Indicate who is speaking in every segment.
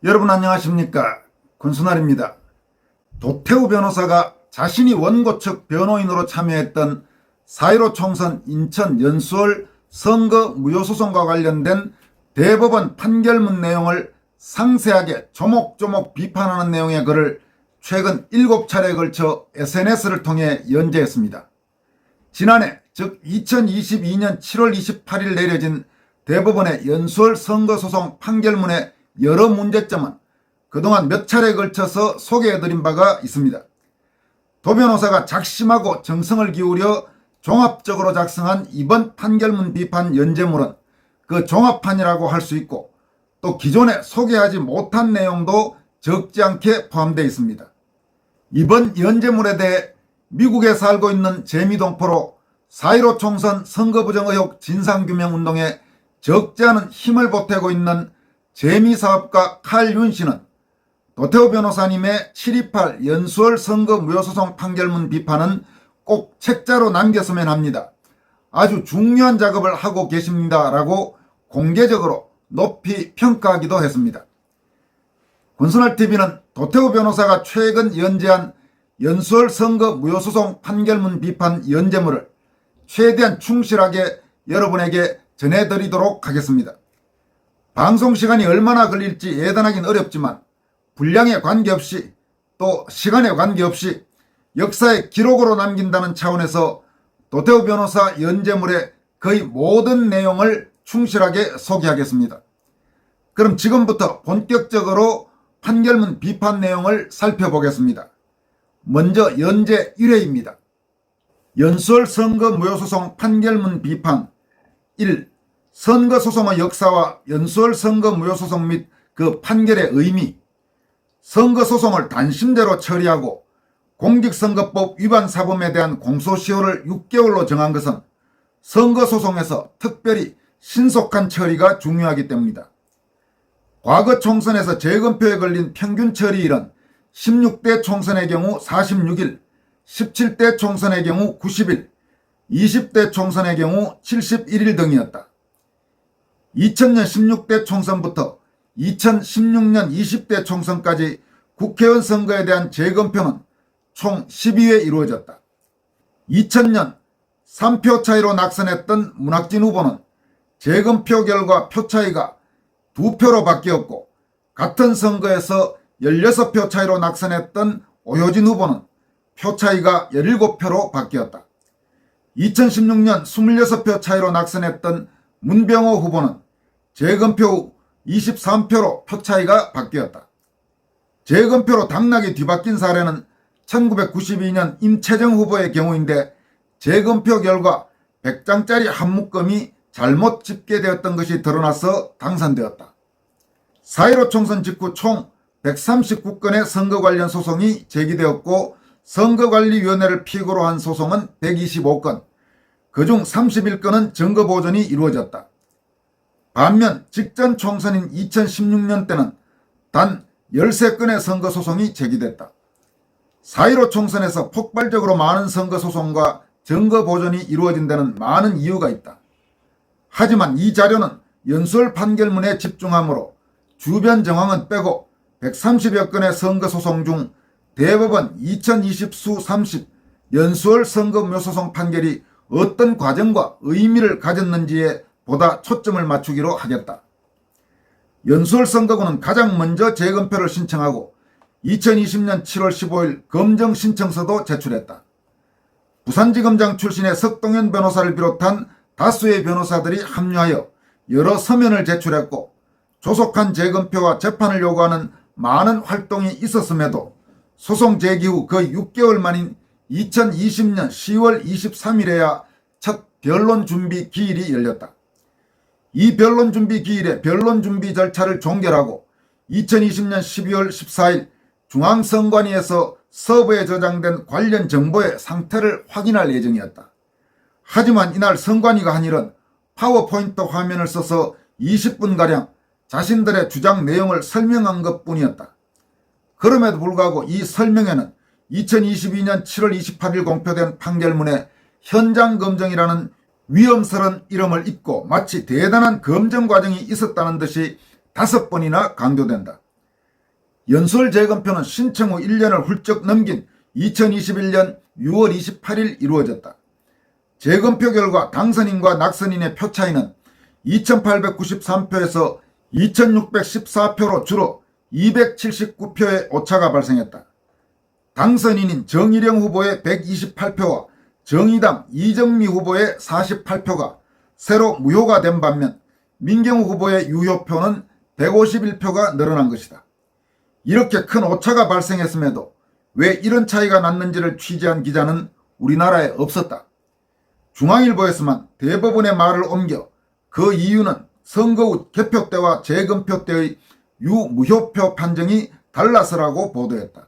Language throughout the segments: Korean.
Speaker 1: 여러분 안녕하십니까? 권순알입니다. 도태우 변호사가 자신이 원고 측 변호인으로 참여했던 4.15 총선 인천 연수월 선거 무효소송과 관련된 대법원 판결문 내용을 상세하게 조목조목 비판하는 내용의 글을 최근 7차례에 걸쳐 SNS를 통해 연재했습니다. 지난해 즉 2022년 7월 28일 내려진 대법원의 연수월 선거소송 판결문의 여러 문제점은 그동안 몇 차례에 걸쳐서 소개해드린 바가 있습니다. 도 변호사가 작심하고 정성을 기울여 종합적으로 작성한 이번 판결문 비판 연재물은 그 종합판이라고 할 수 있고 또 기존에 소개하지 못한 내용도 적지 않게 포함되어 있습니다. 이번 연재물에 대해 미국에 살고 있는 재미동포로 4.15 총선 선거부정 의혹 진상규명운동에 적지 않은 힘을 보태고 있는 재미사업가 칼윤 씨는 도태우 변호사님의 7.28 연수월 선거 무효소송 판결문 비판은 꼭 책자로 남겼으면 합니다. 아주 중요한 작업을 하고 계십니다. 라고 공개적으로 높이 평가하기도 했습니다. 권순알TV는 도태우 변호사가 최근 연재한 연수월 선거 무효소송 판결문 비판 연재물을 최대한 충실하게 여러분에게 전해드리도록 하겠습니다. 방송시간이 얼마나 걸릴지 예단하기는 어렵지만 분량에 관계없이 또 시간에 관계없이 역사의 기록으로 남긴다는 차원에서 도태우 변호사 연재물의 거의 모든 내용을 충실하게 소개하겠습니다. 그럼 지금부터 본격적으로 판결문 비판 내용을 살펴보겠습니다. 먼저 연재 1회입니다. 연수월 선거 무효소송 판결문 비판 1. 선거소송의 역사와 연수월 선거 무효소송 및 그 판결의 의미. 선거소송을 단심제로 처리하고 공직선거법 위반 사범에 대한 공소시효를 6개월로 정한 것은 선거소송에서 특별히 신속한 처리가 중요하기 때문이다. 과거 총선에서 재검표에 걸린 평균 처리일은 16대 총선의 경우 46일, 17대 총선의 경우 90일, 20대 총선의 경우 71일 등이었다. 2000년 16대 총선부터 2016년 20대 총선까지 국회의원 선거에 대한 재검표는 총 12회 이루어졌다. 2000년 3표 차이로 낙선했던 문학진 후보는 재검표 결과 표 차이가 2표로 바뀌었고, 같은 선거에서 16표 차이로 낙선했던 오효진 후보는 표 차이가 17표로 바뀌었다. 2016년 26표 차이로 낙선했던 문병호 후보는 재검표 후 23표로 표 차이가 바뀌었다. 재검표로 당락이 뒤바뀐 사례는 1992년 임채정 후보의 경우인데 재검표 결과 100장짜리 한 묶음이 잘못 집계되었던 것이 드러나서 당선되었다. 4.15 총선 직후 총 139건의 선거 관련 소송이 제기되었고 선거관리위원회를 피고로 한 소송은 125건, 그중 31건은 증거보존이 이루어졌다. 반면 직전 총선인 2016년 때는 단 13건의 선거소송이 제기됐다. 4.15 총선에서 폭발적으로 많은 선거소송과 증거보존이 이루어진 데는 많은 이유가 있다. 하지만 이 자료는 연수월 판결문에 집중하므로 주변 정황은 빼고 130여 건의 선거소송 중 대법원 2020수 30 연수월 선거무효소송 판결이 어떤 과정과 의미를 가졌는지에 보다 초점을 맞추기로 하겠다. 연수월 선거구는 가장 먼저 재검표를 신청하고 2020년 7월 15일 검정 신청서도 제출했다. 부산지검장 출신의 석동현 변호사를 비롯한 다수의 변호사들이 합류하여 여러 서면을 제출했고 조속한 재검표와 재판을 요구하는 많은 활동이 있었음에도 소송 제기 후 거의 6개월 만인 2020년 10월 23일에야 첫 변론 준비 기일이 열렸다. 이 변론 준비 기일에 변론 준비 절차를 종결하고 2020년 12월 14일 중앙선관위에서 서버에 저장된 관련 정보의 상태를 확인할 예정이었다. 하지만 이날 선관위가 한 일은 파워포인트 화면을 써서 20분가량 자신들의 주장 내용을 설명한 것뿐이었다. 그럼에도 불구하고 이 설명에는 2022년 7월 28일 공표된 판결문에 현장 검증이라는 위험스런 이름을 입고 마치 대단한 검증 과정이 있었다는 듯이 5번이나 강조된다. 연수원 재검표는 신청 후 1년을 훌쩍 넘긴 2021년 6월 28일 이루어졌다. 재검표 결과 당선인과 낙선인의 표 차이는 2893표에서 2614표로 줄어 279표의 오차가 발생했다. 당선인인 정일영 후보의 128표와 정의당 이정미 후보의 48표가 새로 무효가 된 반면 민경욱 후보의 유효표는 151표가 늘어난 것이다. 이렇게 큰 오차가 발생했음에도 왜 이런 차이가 났는지를 취재한 기자는 우리나라에 없었다. 중앙일보에서만 대법원의 말을 옮겨 그 이유는 선거 후 개표 때와 재검표 때의 유무효표 판정이 달라서라고 보도했다.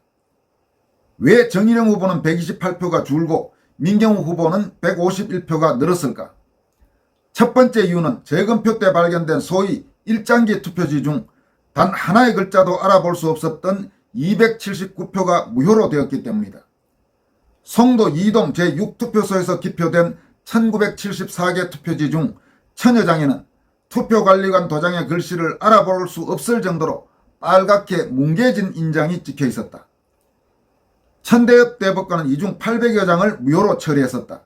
Speaker 1: 왜 정일영 후보는 128표가 줄고 민경욱 후보는 151표가 늘었을까? 첫 번째 이유는 재검표 때 발견된 소위 일장기 투표지 중 단 하나의 글자도 알아볼 수 없었던 279표가 무효로 되었기 때문이다. 송도 2동 제6투표소에서 기표된 1974개 투표지 중 천여 장에는 투표관리관 도장의 글씨를 알아볼 수 없을 정도로 빨갛게 뭉개진 인장이 찍혀 있었다. 천대엽 대법관은 이 중 800여 장을 무효로 처리했었다.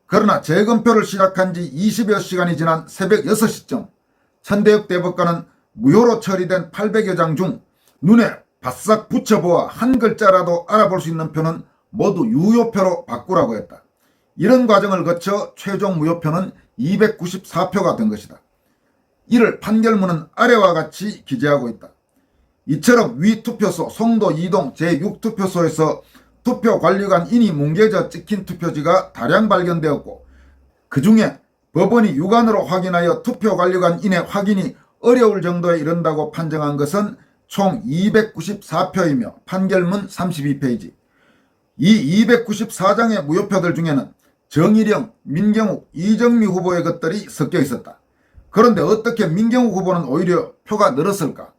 Speaker 1: 그러나 재검표를 시작한 지 20여 시간이 지난 새벽 6시쯤 천대엽 대법관은 무효로 처리된 800여 장 중 눈에 바싹 붙여보아 한 글자라도 알아볼 수 있는 표는 모두 유효표로 바꾸라고 했다. 이런 과정을 거쳐 최종 무효표는 294표가 된 것이다. 이를 판결문은 아래와 같이 기재하고 있다. 이처럼 위 투표소 송도 2동 제6투표소에서 투표관리관 인이 뭉개져 찍힌 투표지가 다량 발견되었고 그 중에 법원이 육안으로 확인하여 투표관리관 인의 확인이 어려울 정도에 이른다고 판정한 것은 총 294표이며 판결문 32페이지. 이 294장의 무효표들 중에는 정일영, 민경욱, 이정미 후보의 것들이 섞여 있었다. 그런데 어떻게 민경욱 후보는 오히려 표가 늘었을까?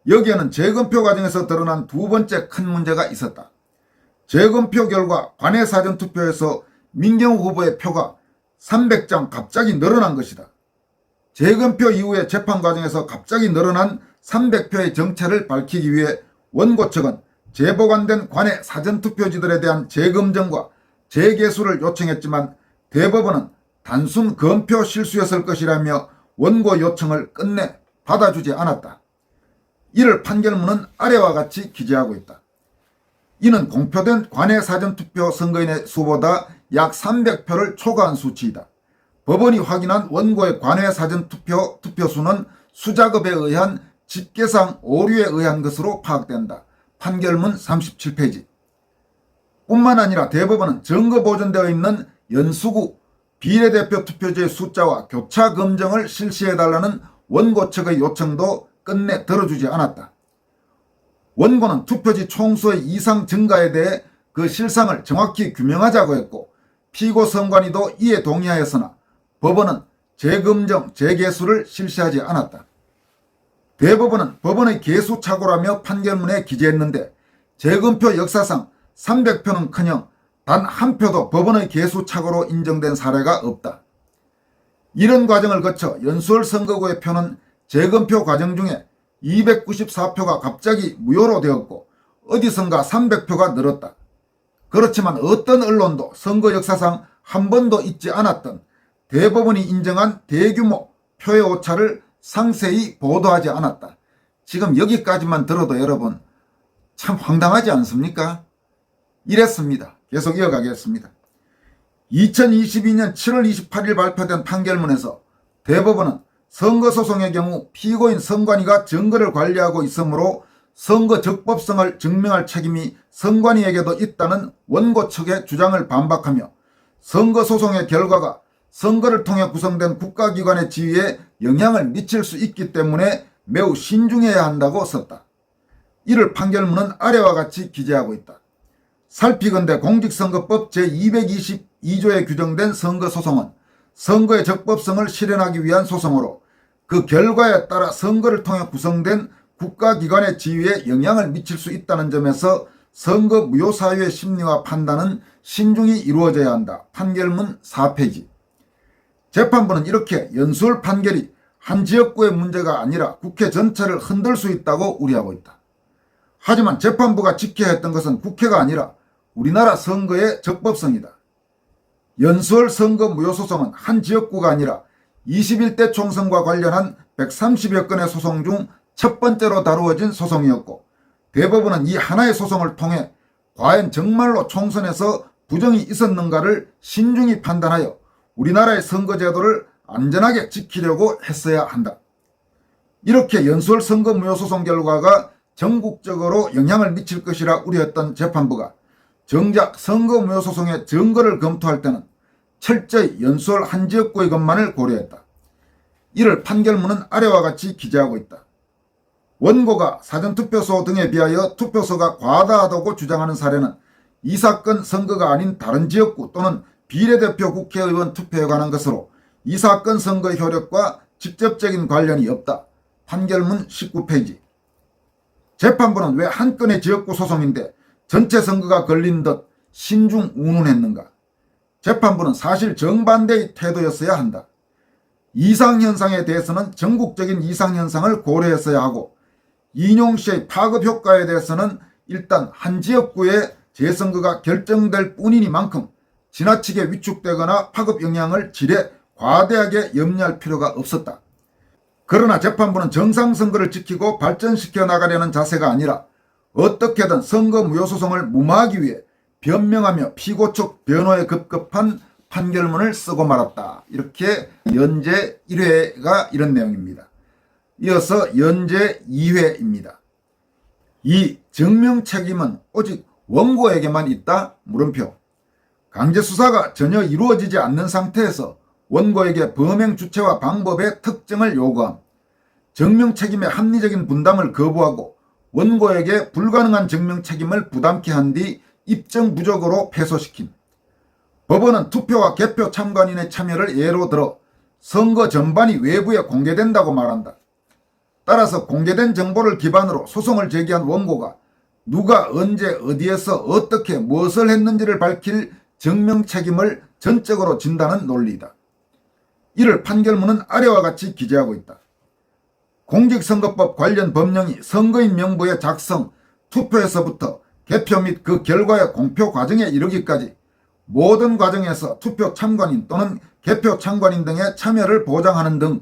Speaker 1: 여기에는 재검표 과정에서 드러난 두 번째 큰 문제가 있었다. 재검표 결과 관외 사전투표에서 민경욱 후보의 표가 300장 갑자기 늘어난 것이다. 재검표 이후의 재판 과정에서 갑자기 늘어난 300표의 정체를 밝히기 위해 원고 측은 재보관된 관외 사전투표지들에 대한 재검정과 재개수를 요청했지만 대법원은 단순 검표 실수였을 것이라며 원고 요청을 끝내 받아주지 않았다. 이를 판결문은 아래와 같이 기재하고 있다. 이는 공표된 관외 사전투표 선거인의 수보다 약 300표를 초과한 수치이다. 법원이 확인한 원고의 관외 사전투표 투표수는 수작업에 의한 집계상 오류에 의한 것으로 파악된다. 판결문 37페이지. 뿐만 아니라 대법원은 증거 보존되어 있는 연수구 비례대표 투표지의 숫자와 교차 검정을 실시해달라는 원고 측의 요청도 끝내 들어주지 않았다. 원고는 투표지 총수의 이상 증가에 대해 그 실상을 정확히 규명하자고 했고 피고 선관위도 이에 동의하였으나 법원은 재검정, 재개수를 실시하지 않았다. 대법원은 법원의 개수착오라며 판결문에 기재했는데 재검표 역사상 300표는커녕 단 한 표도 법원의 개수착오로 인정된 사례가 없다. 이런 과정을 거쳐 연수원 선거구의 표는 재검표 과정 중에 294표가 갑자기 무효로 되었고 어디선가 300표가 늘었다. 그렇지만 어떤 언론도 선거 역사상 한 번도 있지 않았던 대법원이 인정한 대규모 표의 오차를 상세히 보도하지 않았다. 지금 여기까지만 들어도 여러분 참 황당하지 않습니까? 이랬습니다. 계속 이어가겠습니다. 2022년 7월 28일 발표된 판결문에서 대법원은 선거소송의 경우 피고인 선관위가 증거를 관리하고 있으므로 선거 적법성을 증명할 책임이 선관위에게도 있다는 원고 측의 주장을 반박하며 선거소송의 결과가 선거를 통해 구성된 국가기관의 지위에 영향을 미칠 수 있기 때문에 매우 신중해야 한다고 썼다. 이를 판결문은 아래와 같이 기재하고 있다. 살피건대 공직선거법 제222조에 규정된 선거소송은 선거의 적법성을 실현하기 위한 소송으로 그 결과에 따라 선거를 통해 구성된 국가기관의 지위에 영향을 미칠 수 있다는 점에서 선거 무효 사유의 심리와 판단은 신중히 이루어져야 한다. 판결문 4페이지. 재판부는 이렇게 연수원 판결이 한 지역구의 문제가 아니라 국회 전체를 흔들 수 있다고 우려하고 있다. 하지만 재판부가 지켜야 했던 것은 국회가 아니라 우리나라 선거의 적법성이다. 연수원 선거 무효소송은 한 지역구가 아니라 21대 총선과 관련한 130여 건의 소송 중 첫 번째로 다루어진 소송이었고, 대법원은 이 하나의 소송을 통해 과연 정말로 총선에서 부정이 있었는가를 신중히 판단하여 우리나라의 선거제도를 안전하게 지키려고 했어야 한다. 이렇게 연수원 선거 무효소송 결과가 전국적으로 영향을 미칠 것이라 우려했던 재판부가 정작 선거 무효소송의 증거를 검토할 때는 철저히 연수원 한 지역구의 것만을 고려했다. 이를 판결문은 아래와 같이 기재하고 있다. 원고가 사전투표소 등에 비하여 투표소가 과다하다고 주장하는 사례는 이 사건 선거가 아닌 다른 지역구 또는 비례대표 국회의원 투표에 관한 것으로 이 사건 선거 효력과 직접적인 관련이 없다. 판결문 19페이지. 재판부는 왜 한 건의 지역구 소송인데 전체 선거가 걸린 듯 신중 운운했는가? 재판부는 사실 정반대의 태도였어야 한다. 이상현상에 대해서는 전국적인 이상현상을 고려했어야 하고, 인용시의 파급 효과에 대해서는 일단 한 지역구의 재선거가 결정될 뿐이니만큼 지나치게 위축되거나 파급 영향을 질에 과대하게 염려할 필요가 없었다. 그러나 재판부는 정상선거를 지키고 발전시켜 나가려는 자세가 아니라 어떻게든 선거 무효소송을 무마하기 위해 변명하며 피고 측 변호에 급급한 판결문을 쓰고 말았다. 이렇게 연재 1회가 이런 내용입니다. 이어서 연재 2회입니다. 이 증명 책임은 오직 원고에게만 있다? 물음표. 강제수사가 전혀 이루어지지 않는 상태에서 원고에게 범행 주체와 방법의 특정을 요구함, 증명 책임의 합리적인 분담을 거부하고 원고에게 불가능한 증명 책임을 부담케 한 뒤 입증 부족으로 패소시킴. 법원은 투표와 개표 참관인의 참여를 예로 들어 선거 전반이 외부에 공개된다고 말한다. 따라서 공개된 정보를 기반으로 소송을 제기한 원고가 누가 언제 어디에서 어떻게 무엇을 했는지를 밝힐 증명 책임을 전적으로 진다는 논리이다. 이를 판결문은 아래와 같이 기재하고 있다. 공직선거법 관련 법령이 선거인 명부의 작성, 투표에서부터 개표 및 그 결과의 공표 과정에 이르기까지 모든 과정에서 투표 참관인 또는 개표 참관인 등의 참여를 보장하는 등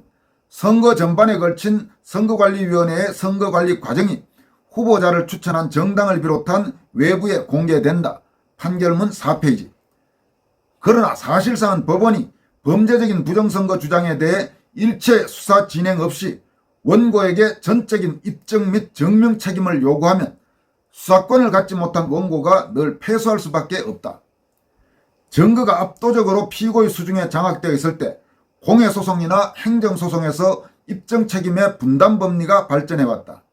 Speaker 1: 선거 전반에 걸친 선거관리위원회의 선거관리 과정이 후보자를 추천한 정당을 비롯한 외부에 공개된다. 판결문 4페이지. 그러나 사실상은 법원이 범죄적인 부정선거 주장에 대해 일체 수사 진행 없이 원고에게 전적인 입증 및 증명 책임을 요구하면 수사권을 갖지 못한 원고가 늘 패소할 수밖에 없다. 증거가 압도적으로 피고의 수중에 장악되어 있을 때 공해소송이나 행정소송에서 입증 책임의 분담 법리가 발전해왔다.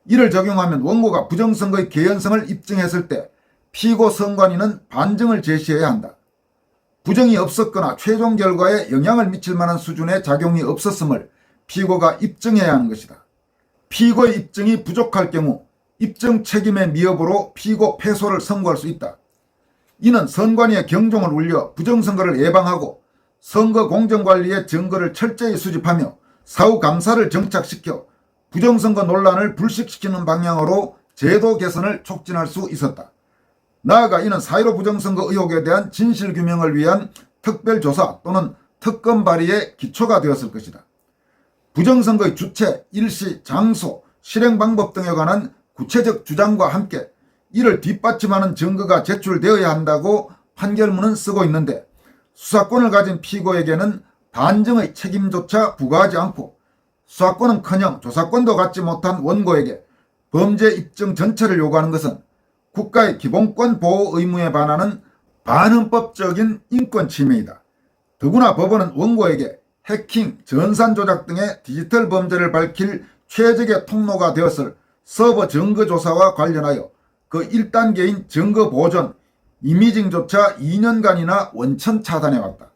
Speaker 1: 이를 적용하면 원고가 부정선거의 개연성을 입증했을 때 피고 선관위는 반증을 제시해야 한다. 부정이 없었거나 최종 결과에 영향을 미칠 만한 수준의 작용이 없었음을 피고가 입증해야 하는 것이다. 피고의 입증이 부족할 경우 입증 책임의 미흡으로 피고 패소를 선고할 수 있다. 이는 선관위의 경종을 울려 부정선거를 예방하고 선거 공정관리의 증거를 철저히 수집하며 사후 감사를 정착시켜 부정선거 논란을 불식시키는 방향으로 제도 개선을 촉진할 수 있었다. 나아가 이는 4.15 부정선거 의혹에 대한 진실규명을 위한 특별조사 또는 특검 발의의 기초가 되었을 것이다. 부정선거의 주체, 일시, 장소, 실행 방법 등에 관한 구체적 주장과 함께 이를 뒷받침하는 증거가 제출되어야 한다고 판결문은 쓰고 있는데, 수사권을 가진 피고에게는 반증의 책임조차 부과하지 않고 수사권은커녕 조사권도 갖지 못한 원고에게 범죄 입증 전체를 요구하는 것은 국가의 기본권 보호 의무에 반하는 반헌법적인 인권 침해이다. 더구나 법원은 원고에게 해킹, 전산 조작 등의 디지털 범죄를 밝힐 최적의 통로가 되었을 서버 증거 조사와 관련하여 그 1단계인 증거 보존, 이미징조차 2년간이나 원천 차단해왔다.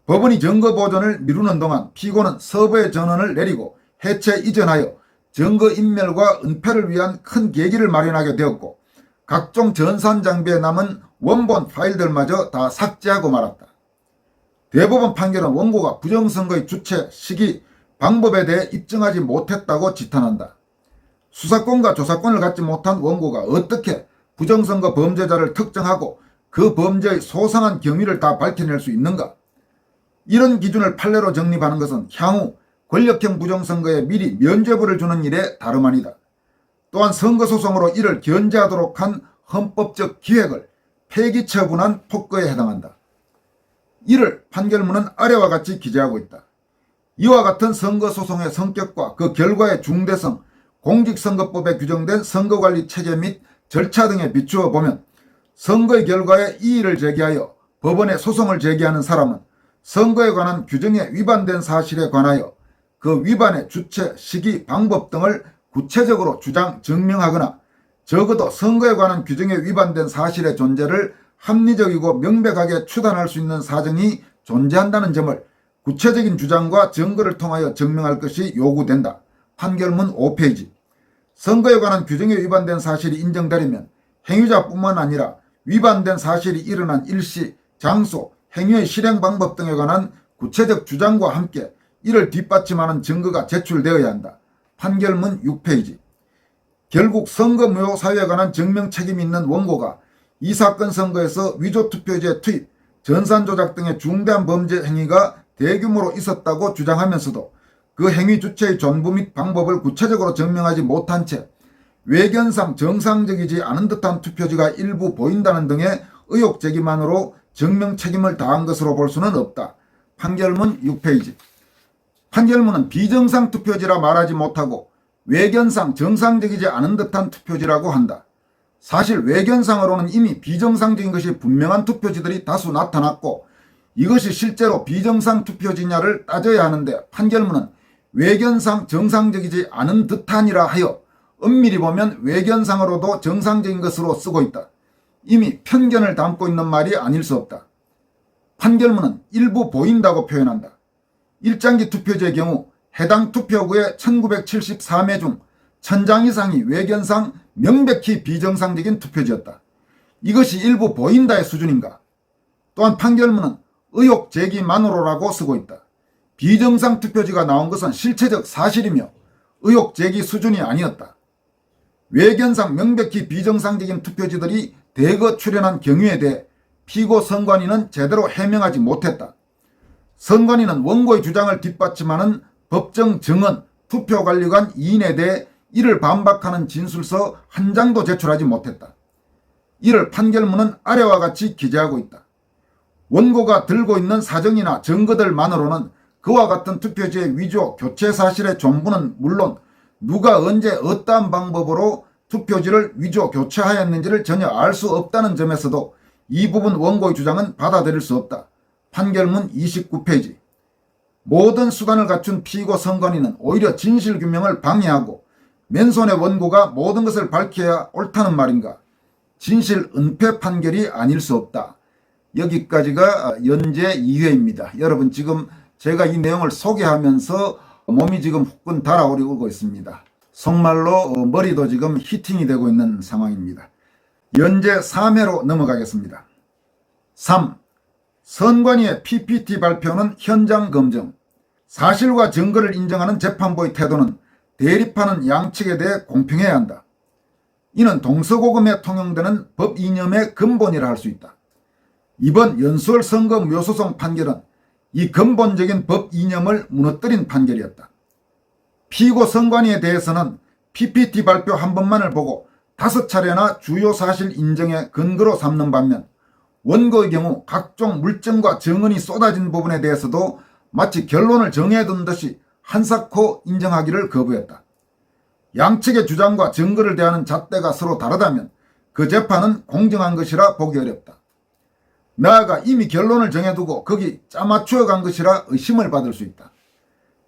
Speaker 1: 법원이 증거 보존을 미루는 동안 피고는 서버의 전원을 내리고 해체 이전하여 증거 인멸과 은폐를 위한 큰 계기를 마련하게 되었고, 각종 전산 장비에 남은 원본 파일들마저 다 삭제하고 말았다. 대법원 판결은 원고가 부정선거의 주체, 시기, 방법에 대해 입증하지 못했다고 지탄한다. 수사권과 조사권을 갖지 못한 원고가 어떻게 부정선거 범죄자를 특정하고 그 범죄의 소상한 경위를 다 밝혀낼 수 있는가? 이런 기준을 판례로 정립하는 것은 향후 권력형 부정선거에 미리 면죄부를 주는 일에 다름 아니다. 또한 선거소송으로 이를 견제하도록 한 헌법적 기획을 폐기 처분한 폭거에 해당한다. 이를 판결문은 아래와 같이 기재하고 있다. 이와 같은 선거소송의 성격과 그 결과의 중대성, 공직선거법에 규정된 선거관리 체계 및 절차 등에 비추어 보면 선거의 결과에 이의를 제기하여 법원에 소송을 제기하는 사람은 선거에 관한 규정에 위반된 사실에 관하여 그 위반의 주체, 시기, 방법 등을 구체적으로 주장, 증명하거나 적어도 선거에 관한 규정에 위반된 사실의 존재를 합리적이고 명백하게 추단할 수 있는 사정이 존재한다는 점을 구체적인 주장과 증거를 통하여 증명할 것이 요구된다. 판결문 5페이지. 선거에 관한 규정에 위반된 사실이 인정되려면 행위자뿐만 아니라 위반된 사실이 일어난 일시, 장소, 행위의 실행 방법 등에 관한 구체적 주장과 함께 이를 뒷받침하는 증거가 제출되어야 한다. 판결문 6페이지. 결국 선거무효 사유에 관한 증명 책임이 있는 원고가 이 사건 선거에서 위조투표지의 투입, 전산조작 등의 중대한 범죄 행위가 대규모로 있었다고 주장하면서도 그 행위 주체의 전부 및 방법을 구체적으로 증명하지 못한 채 외견상 정상적이지 않은 듯한 투표지가 일부 보인다는 등의 의혹 제기만으로 증명 책임을 다한 것으로 볼 수는 없다. 판결문 6페이지. 판결문은 비정상 투표지라 말하지 못하고 외견상 정상적이지 않은 듯한 투표지라고 한다. 사실 외견상으로는 이미 비정상적인 것이 분명한 투표지들이 다수 나타났고 이것이 실제로 비정상 투표지냐를 따져야 하는데 판결문은 외견상 정상적이지 않은 듯한이라 하여 엄밀히 보면 외견상으로도 정상적인 것으로 쓰고 있다. 이미 편견을 담고 있는 말이 아닐 수 없다. 판결문은 일부 보인다고 표현한다. 일장기 투표지의 경우 해당 투표구의 1974매 중 1000장 이상이 외견상 명백히 비정상적인 투표지였다. 이것이 일부 보인다의 수준인가? 또한 판결문은 의혹 제기만으로라고 쓰고 있다. 비정상 투표지가 나온 것은 실체적 사실이며 의혹 제기 수준이 아니었다. 외견상 명백히 비정상적인 투표지들이 대거 출현한 경위에 대해 피고 선관위는 제대로 해명하지 못했다. 선관위는 원고의 주장을 뒷받침하는 법정 증언, 투표관리관 2인에 대해 이를 반박하는 진술서 한 장도 제출하지 못했다. 이를 판결문은 아래와 같이 기재하고 있다. 원고가 들고 있는 사정이나 증거들만으로는 그와 같은 투표지의 위조, 교체 사실의 전부는 물론 누가 언제 어떠한 방법으로 투표지를 위조, 교체하였는지를 전혀 알 수 없다는 점에서도 이 부분 원고의 주장은 받아들일 수 없다. 판결문 29페이지. 모든 수단을 갖춘 피고 선관위는 오히려 진실규명을 방해하고 맨손의 원고가 모든 것을 밝혀야 옳다는 말인가? 진실 은폐 판결이 아닐 수 없다. 여기까지가 연재 2회입니다. 여러분 지금 제가 이 내용을 소개하면서 몸이 지금 후끈 달아오르고 있습니다. 속말로 머리도 지금 히팅이 되고 있는 상황입니다. 연재 3회로 넘어가겠습니다. 3. 선관위의 PPT 발표는 현장 검증. 사실과 증거를 인정하는 재판부의 태도는 대립하는 양측에 대해 공평해야 한다. 이는 동서고금에 통용되는 법 이념의 근본이라 할 수 있다. 이번 연수월 선거 무효소송 판결은 이 근본적인 법 이념을 무너뜨린 판결이었다. 피고 선관위에 대해서는 PPT 발표 한 번만을 보고 5차례나 주요 사실 인정의 근거로 삼는 반면 원고의 경우 각종 물증과 증언이 쏟아진 부분에 대해서도 마치 결론을 정해둔 듯이 한사코 인정하기를 거부했다. 양측의 주장과 증거를 대하는 잣대가 서로 다르다면 그 재판은 공정한 것이라 보기 어렵다. 나아가 이미 결론을 정해두고 거기 짜맞추어 간 것이라 의심을 받을 수 있다.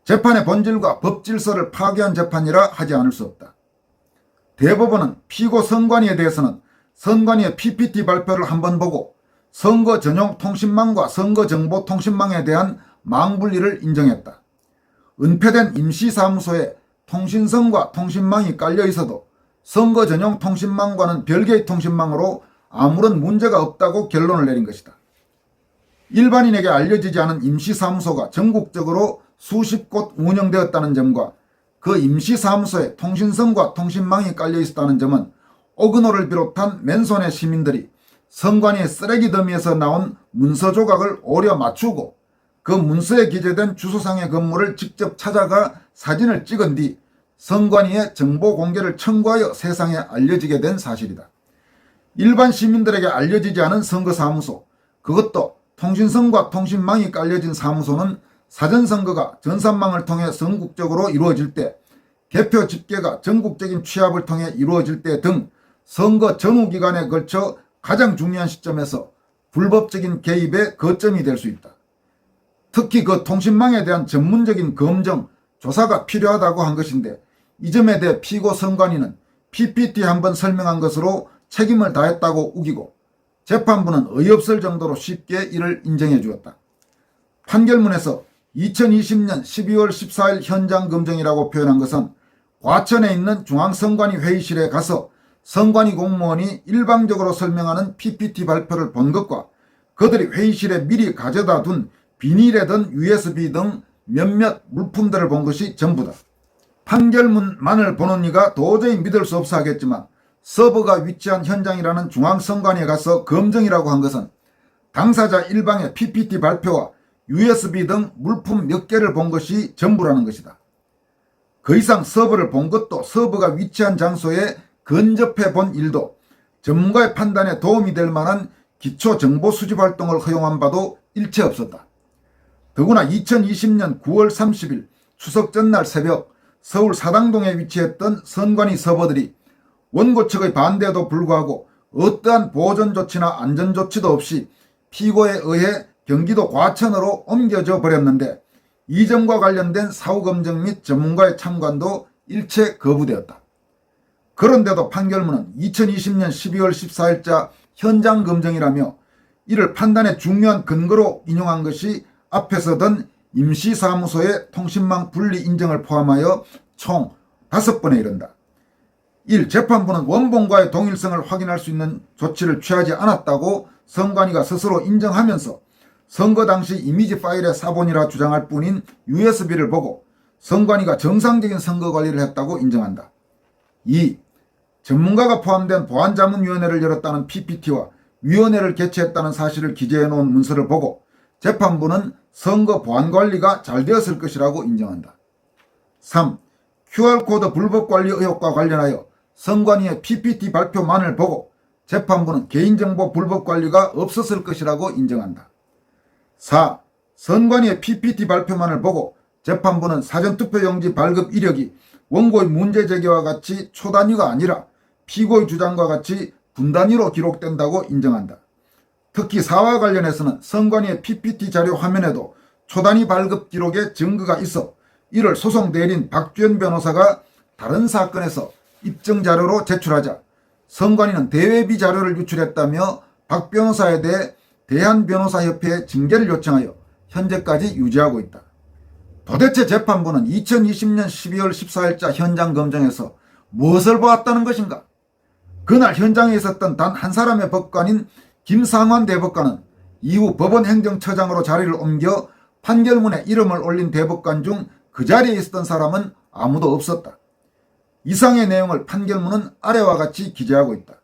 Speaker 1: 재판의 본질과 법 질서를 파괴한 재판이라 하지 않을 수 없다. 대법원은 피고 선관위에 대해서는 선관위의 PPT 발표를 한번 보고 선거 전용 통신망과 선거정보통신망에 대한 망분리를 인정했다. 은폐된 임시사무소에 통신선과 통신망이 깔려 있어도 선거 전용 통신망과는 별개의 통신망으로 아무런 문제가 없다고 결론을 내린 것이다. 일반인에게 알려지지 않은 임시사무소가 전국적으로 수십 곳 운영되었다는 점과 그 임시사무소에 통신선과 통신망이 깔려 있었다는 점은 오그노를 비롯한 맨손의 시민들이 선관위의 쓰레기 더미에서 나온 문서 조각을 오려 맞추고 그 문서에 기재된 주소상의 건물을 직접 찾아가 사진을 찍은 뒤 선관위에 정보 공개를 청구하여 세상에 알려지게 된 사실이다. 일반 시민들에게 알려지지 않은 선거사무소, 그것도 통신선과 통신망이 깔려진 사무소는 사전선거가 전산망을 통해 전국적으로 이루어질 때, 개표 집계가 전국적인 취합을 통해 이루어질 때 등 선거 전후 기간에 걸쳐 가장 중요한 시점에서 불법적인 개입의 거점이 될 수 있다. 특히 그 통신망에 대한 전문적인 검증, 조사가 필요하다고 한 것인데 이 점에 대해 피고 선관위는 PPT 한번 설명한 것으로 책임을 다했다고 우기고 재판부는 어이없을 정도로 쉽게 이를 인정해 주었다. 판결문에서 2020년 12월 14일 현장 검증이라고 표현한 것은 과천에 있는 중앙선관위 회의실에 가서 선관위 공무원이 일방적으로 설명하는 PPT 발표를 본 것과 그들이 회의실에 미리 가져다 둔 비닐에 든 USB 등 몇몇 물품들을 본 것이 전부다. 판결문만을 보는 이가 도저히 믿을 수 없어 하겠지만 서버가 위치한 현장이라는 중앙선관위에 가서 검증이라고 한 것은 당사자 일방의 PPT 발표와 USB 등 물품 몇 개를 본 것이 전부라는 것이다. 그 이상 서버를 본 것도 서버가 위치한 장소에 근접해 본 일도 전문가의 판단에 도움이 될 만한 기초 정보 수집 활동을 허용한 바도 일체 없었다. 더구나 2020년 9월 30일 추석 전날 새벽 서울 사당동에 위치했던 선관위 서버들이 원고 측의 반대에도 불구하고 어떠한 보존 조치나 안전 조치도 없이 피고에 의해 경기도 과천으로 옮겨져 버렸는데 이 점과 관련된 사후 검증 및 전문가의 참관도 일체 거부되었다. 그런데도 판결문은 2020년 12월 14일자 현장 검증이라며 이를 판단의 중요한 근거로 인용한 것이 앞에서 든 임시사무소의 통신망 분리 인정을 포함하여 총 5번에 이른다. 1. 재판부는 원본과의 동일성을 확인할 수 있는 조치를 취하지 않았다고 선관위가 스스로 인정하면서 선거 당시 이미지 파일의 사본이라 주장할 뿐인 USB를 보고 선관위가 정상적인 선거 관리를 했다고 인정한다. 2. 전문가가 포함된 보안자문위원회를 열었다는 PPT와 위원회를 개최했다는 사실을 기재해 놓은 문서를 보고 재판부는 선거 보안관리가 잘 되었을 것이라고 인정한다. 3. QR코드 불법관리 의혹과 관련하여 선관위의 PPT 발표만을 보고 재판부는 개인정보 불법관리가 없었을 것이라고 인정한다. 4. 선관위의 PPT 발표만을 보고 재판부는 사전투표용지 발급 이력이 원고의 문제제기와 같이 초단위가 아니라 피고의 주장과 같이 분단위로 기록된다고 인정한다. 특히 4와 관련해서는 선관위의 PPT 자료 화면에도 초단위 발급 기록에 증거가 있어 이를 소송 대리인 박주연 변호사가 다른 사건에서 입증 자료로 제출하자 선관위는 대외비 자료를 유출했다며 박 변호사에 대해 대한변호사협회에 징계를 요청하여 현재까지 유지하고 있다. 도대체 재판부는 2020년 12월 14일자 현장 검증에서 무엇을 보았다는 것인가? 그날 현장에 있었던 단 한 사람의 법관인 김상환 대법관은 이후 법원행정처장으로 자리를 옮겨 판결문에 이름을 올린 대법관 중 그 자리에 있었던 사람은 아무도 없었다. 이상의 내용을 판결문은 아래와 같이 기재하고 있다.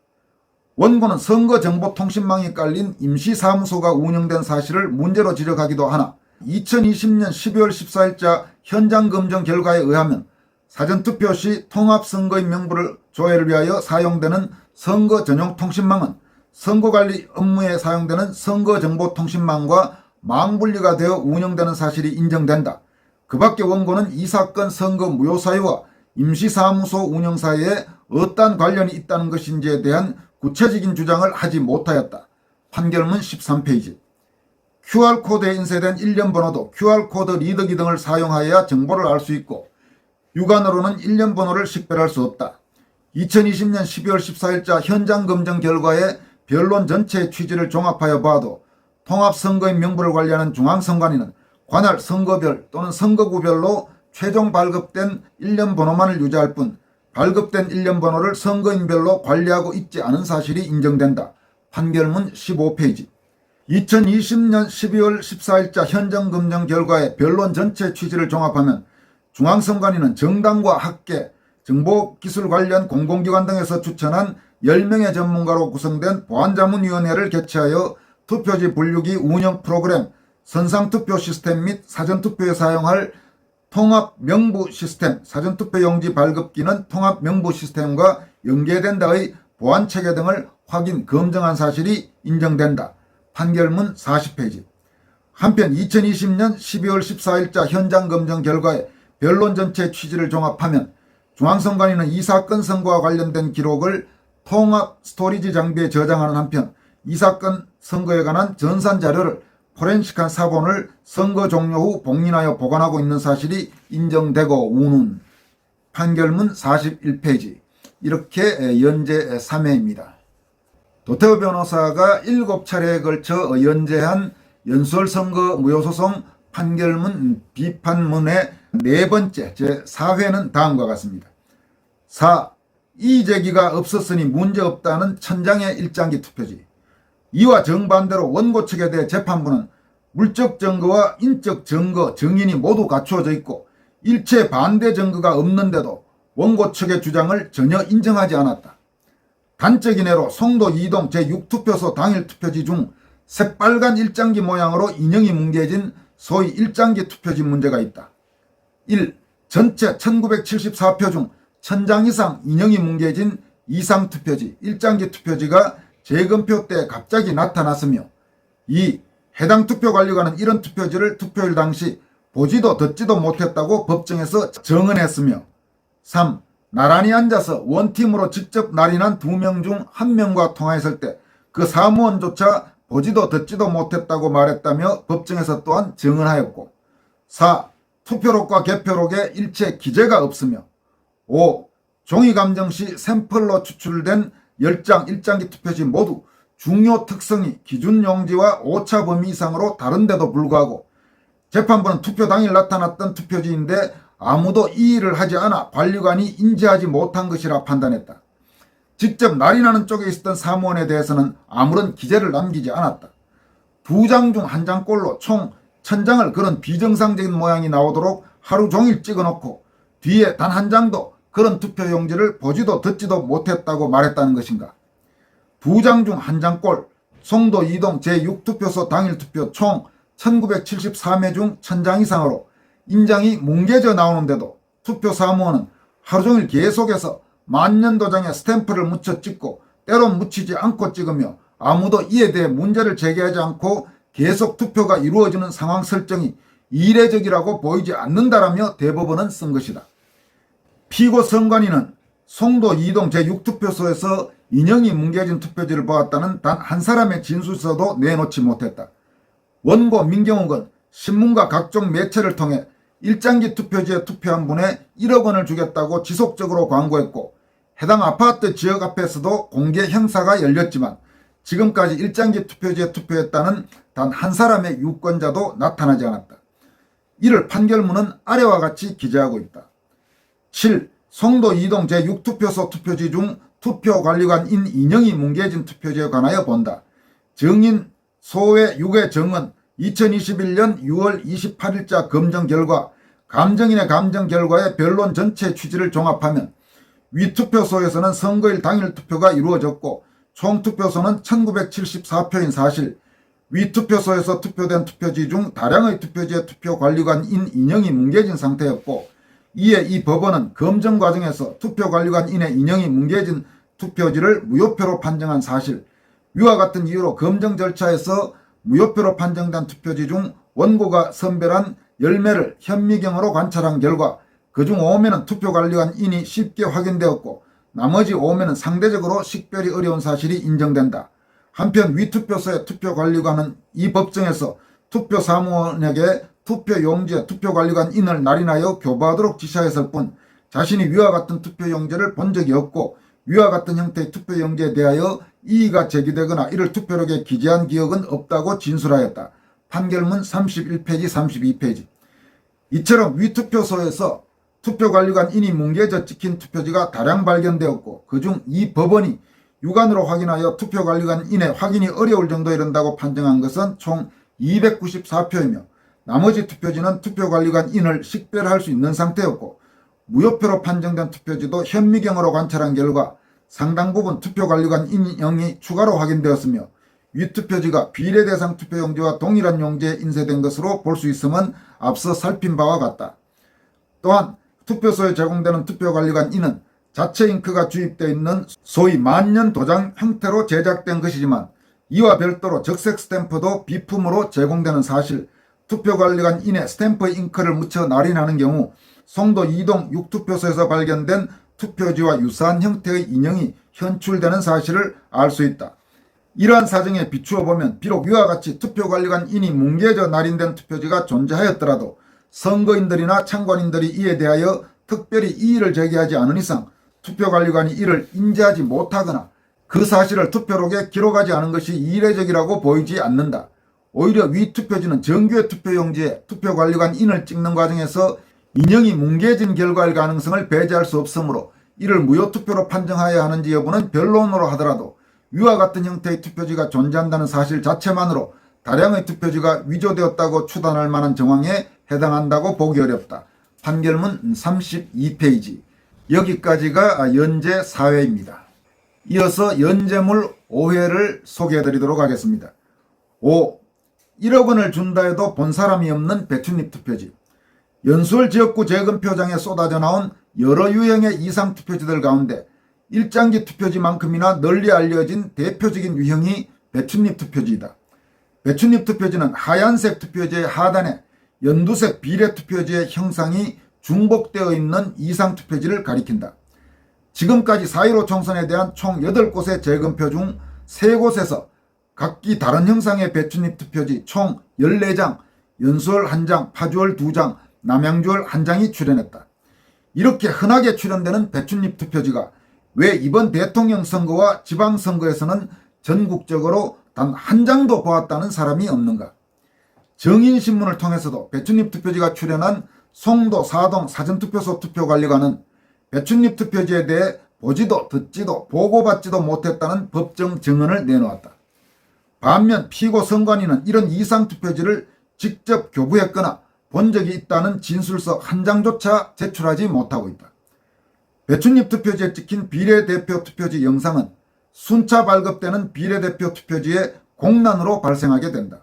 Speaker 1: 원고는 선거정보통신망이 깔린 임시사무소가 운영된 사실을 문제로 지적하기도 하나 2020년 12월 14일자 현장검증 결과에 의하면 사전투표 시 통합선거인 명부를 조회를 위하여 사용되는 선거전용 통신망은 선거관리 업무에 사용되는 선거정보통신망과 망분리가 되어 운영되는 사실이 인정된다. 그 밖에 원고는 이 사건 선거 무효 사유와 임시사무소 운영 사이에 어떠한 관련이 있다는 것인지에 대한 구체적인 주장을 하지 못하였다. 판결문 13페이지. QR코드에 인쇄된 일련 번호도 QR코드 리더기 등을 사용하여야 정보를 알 수 있고 육안으로는 일련 번호를 식별할 수 없다. 2020년 12월 14일자 현장 검증 결과에 변론 전체의 취지를 종합하여 봐도 통합선거인 명부를 관리하는 중앙선관위는 관할 선거별 또는 선거구별로 최종 발급된 일련 번호만을 유지할 뿐 발급된 일련 번호를 선거인별로 관리하고 있지 않은 사실이 인정된다. 판결문 15페이지. 2020년 12월 14일자 현장 검증 결과의 변론 전체 취지를 종합하면 중앙선관위는 정당과 학계, 정보기술 관련 공공기관 등에서 추천한 10명의 전문가로 구성된 보안자문위원회를 개최하여 투표지 분류기 운영 프로그램, 선상투표 시스템 및 사전투표에 사용할 통합명부 시스템, 사전투표용지 발급기는 통합명부 시스템과 연계된다의 보안체계 등을 확인, 검증한 사실이 인정된다. 판결문 40페이지. 한편 2020년 12월 14일자 현장검증 결과에 변론 전체 취지를 종합하면 중앙선관위는 이 사건 선고와 관련된 기록을 통합 스토리지 장비에 저장하는 한편 이 사건 선거에 관한 전산자료를 포렌식한 사본을 선거 종료 후 복린하여 보관하고 있는 사실이 인정되고 우는. 판결문 41페이지. 이렇게 연재 3회입니다. 도태우 변호사가 7차례에 걸쳐 연재한 연수원선거 무효소송 판결문 비판문의 네 번째 제4회는 다음과 같습니다. 4. 이의제기가 없었으니 문제없다는 천장의 일장기 투표지. 이와 정반대로 원고 측에 대해 재판부는 물적 증거와 인적 증거, 증인이 모두 갖추어져 있고 일체 반대 증거가 없는데도 원고 측의 주장을 전혀 인정하지 않았다. 단적 이내로 송도 2동 제6투표소 당일 투표지 중 새빨간 일장기 모양으로 인형이 뭉개진 소위 일장기 투표지 문제가 있다. 1. 전체 1974표 중 1000장 이상 인형이 뭉개진 이상투표지, 일장기 투표지가 재검표 때 갑자기 나타났으며 2. 해당 투표관리관은 이런 투표지를 투표일 당시 보지도 듣지도 못했다고 법정에서 증언했으며 3. 나란히 앉아서 원팀으로 직접 날인한 2명 중 1명과 통화했을 때 그 사무원조차 보지도 듣지도 못했다고 말했다며 법정에서 또한 증언하였고 4. 투표록과 개표록에 일체 기재가 없으며 5. 종이감정 시 샘플로 추출된 10장 일장기 투표지 모두 중요 특성이 기준 용지와 오차 범위 이상으로 다른데도 불구하고 재판부는 투표 당일 나타났던 투표지인데 아무도 이의를 하지 않아 관리관이 인지하지 못한 것이라 판단했다. 직접 날인하는 쪽에 있었던 사무원에 대해서는 아무런 기재를 남기지 않았다. 2장 중 1장꼴로 총 1000장을 그런 비정상적인 모양이 나오도록 하루 종일 찍어놓고 뒤에 단 한 장도 그런 투표용지를 보지도 듣지도 못했다고 말했다는 것인가. 2장 중 1장꼴 송도 2동 제6투표소 당일 투표 총 1974매 중 1000장 이상으로 인장이 뭉개져 나오는데도 투표 사무원은 하루 종일 계속해서 만년도장에 스탬프를 묻혀 찍고 때론 묻히지 않고 찍으며 아무도 이에 대해 문제를 제기하지 않고 계속 투표가 이루어지는 상황 설정이 이례적이라고 보이지 않는다라며 대법원은 쓴 것이다. 피고 선관위는 송도 2동 제6투표소에서 인형이 뭉개진 투표지를 보았다는 단 한 사람의 진술서도 내놓지 못했다. 원고 민경욱은 신문과 각종 매체를 통해 일장기 투표지에 투표한 분에 1억 원을 주겠다고 지속적으로 광고했고 해당 아파트 지역 앞에서도 공개 행사가 열렸지만 지금까지 일장기 투표지에 투표했다는 단 한 사람의 유권자도 나타나지 않았다. 이를 판결문은 아래와 같이 기재하고 있다. 7. 송도 2동 제6투표소 투표지 중 투표관리관인 인형이 뭉개진 투표지에 관하여 본다. 증인 소외 6회 정은 2021년 6월 28일자 검정 결과, 감정인의 감정 결과의 변론 전체 취지를 종합하면 위 투표소에서는 선거일 당일 투표가 이루어졌고 총 투표소는 1974표인 사실, 위 투표소에서 투표된 투표지 중 다량의 투표지의 투표관리관인 인형이 뭉개진 상태였고 이에 이 법원은 검정 과정에서 투표관리관인의 인형이 뭉개진 투표지를 무효표로 판정한 사실, 위와 같은 이유로 검정 절차에서 무효표로 판정된 투표지 중 원고가 선별한 10매를 현미경으로 관찰한 결과 그중 5매는 투표관리관인이 쉽게 확인되었고 나머지 5매는 상대적으로 식별이 어려운 사실이 인정된다. 한편 위 투표소의 투표관리관은 이 법정에서 투표사무원에게 투표용지에 투표관리관인을 날인하여 교부하도록 지시하였을 뿐 자신이 위와 같은 투표용지를 본 적이 없고 위와 같은 형태의 투표용지에 대하여 이의가 제기되거나 이를 투표록에 기재한 기억은 없다고 진술하였다. 판결문 31페이지 32페이지. 이처럼 위 투표소에서 투표관리관인이 뭉개져 찍힌 투표지가 다량 발견되었고 그중 이 법원이 육안으로 확인하여 투표관리관인의 확인이 어려울 정도에 이른다고 판정한 것은 총 294표이며 나머지 투표지는 투표관리관인을 식별할 수 있는 상태였고 무효표로 판정된 투표지도 현미경으로 관찰한 결과 상당 부분 투표관리관 인형이 추가로 확인되었으며 위 투표지가 비례 대상 투표용지와 동일한 용지에 인쇄된 것으로 볼 수 있음은 앞서 살핀 바와 같다. 또한 투표소에 제공되는 투표관리관 인은 자체 잉크가 주입되어 있는 소위 만년 도장 형태로 제작된 것이지만 이와 별도로 적색 스탬프도 비품으로 제공되는 사실, 투표관리관 인에 스탬프 잉크를 묻혀 날인하는 경우 송도 2동 6투표소에서 발견된 투표지와 유사한 형태의 인형이 현출되는 사실을 알 수 있다. 이러한 사정에 비추어 보면 비록 이와 같이 투표관리관 인이 뭉개져 날인된 투표지가 존재하였더라도 선거인들이나 참관인들이 이에 대하여 특별히 이의를 제기하지 않은 이상 투표관리관이 이를 인지하지 못하거나 그 사실을 투표록에 기록하지 않은 것이 이례적이라고 보이지 않는다. 오히려 위 투표지는 정규의 투표용지에 투표관리관 인을 찍는 과정에서 인형이 뭉개진 결과일 가능성을 배제할 수 없으므로 이를 무효투표로 판정하여야 하는지 여부는 변론으로 하더라도 위와 같은 형태의 투표지가 존재한다는 사실 자체만으로 다량의 투표지가 위조되었다고 추단할 만한 정황에 해당한다고 보기 어렵다. 판결문 32페이지. 여기까지가 연재 4회입니다. 이어서 연재물 5회를 소개해드리도록 하겠습니다. 5. 1억 원을 준다 해도 본 사람이 없는 배춧잎 투표지. 연수원 지역구 재검표장에 쏟아져 나온 여러 유형의 이상 투표지들 가운데 일장기 투표지만큼이나 널리 알려진 대표적인 유형이 배춧잎 투표지이다. 배춧잎 투표지는 하얀색 투표지의 하단에 연두색 비례 투표지의 형상이 중복되어 있는 이상 투표지를 가리킨다. 지금까지 4.15 총선에 대한 총 8곳의 재검표 중 3곳에서 각기 다른 형상의 배춧잎 투표지 총 14장, 연수월 1장, 파주월 2장, 남양주월 1장이 출연했다. 이렇게 흔하게 출연되는 배춧잎 투표지가 왜 이번 대통령 선거와 지방선거에서는 전국적으로 단 한 장도 보았다는 사람이 없는가? 정인신문을 통해서도 배춧잎 투표지가 출연한 송도 4동 사전투표소 투표관리관은 배춧잎 투표지에 대해 보지도 듣지도 보고받지도 못했다는 법정 증언을 내놓았다. 반면 피고 선관위는 이런 이상 투표지를 직접 교부했거나 본 적이 있다는 진술서 한 장조차 제출하지 못하고 있다. 배춧잎 투표지에 찍힌 비례대표 투표지 영상은 순차 발급되는 비례대표 투표지의 공란으로 발생하게 된다.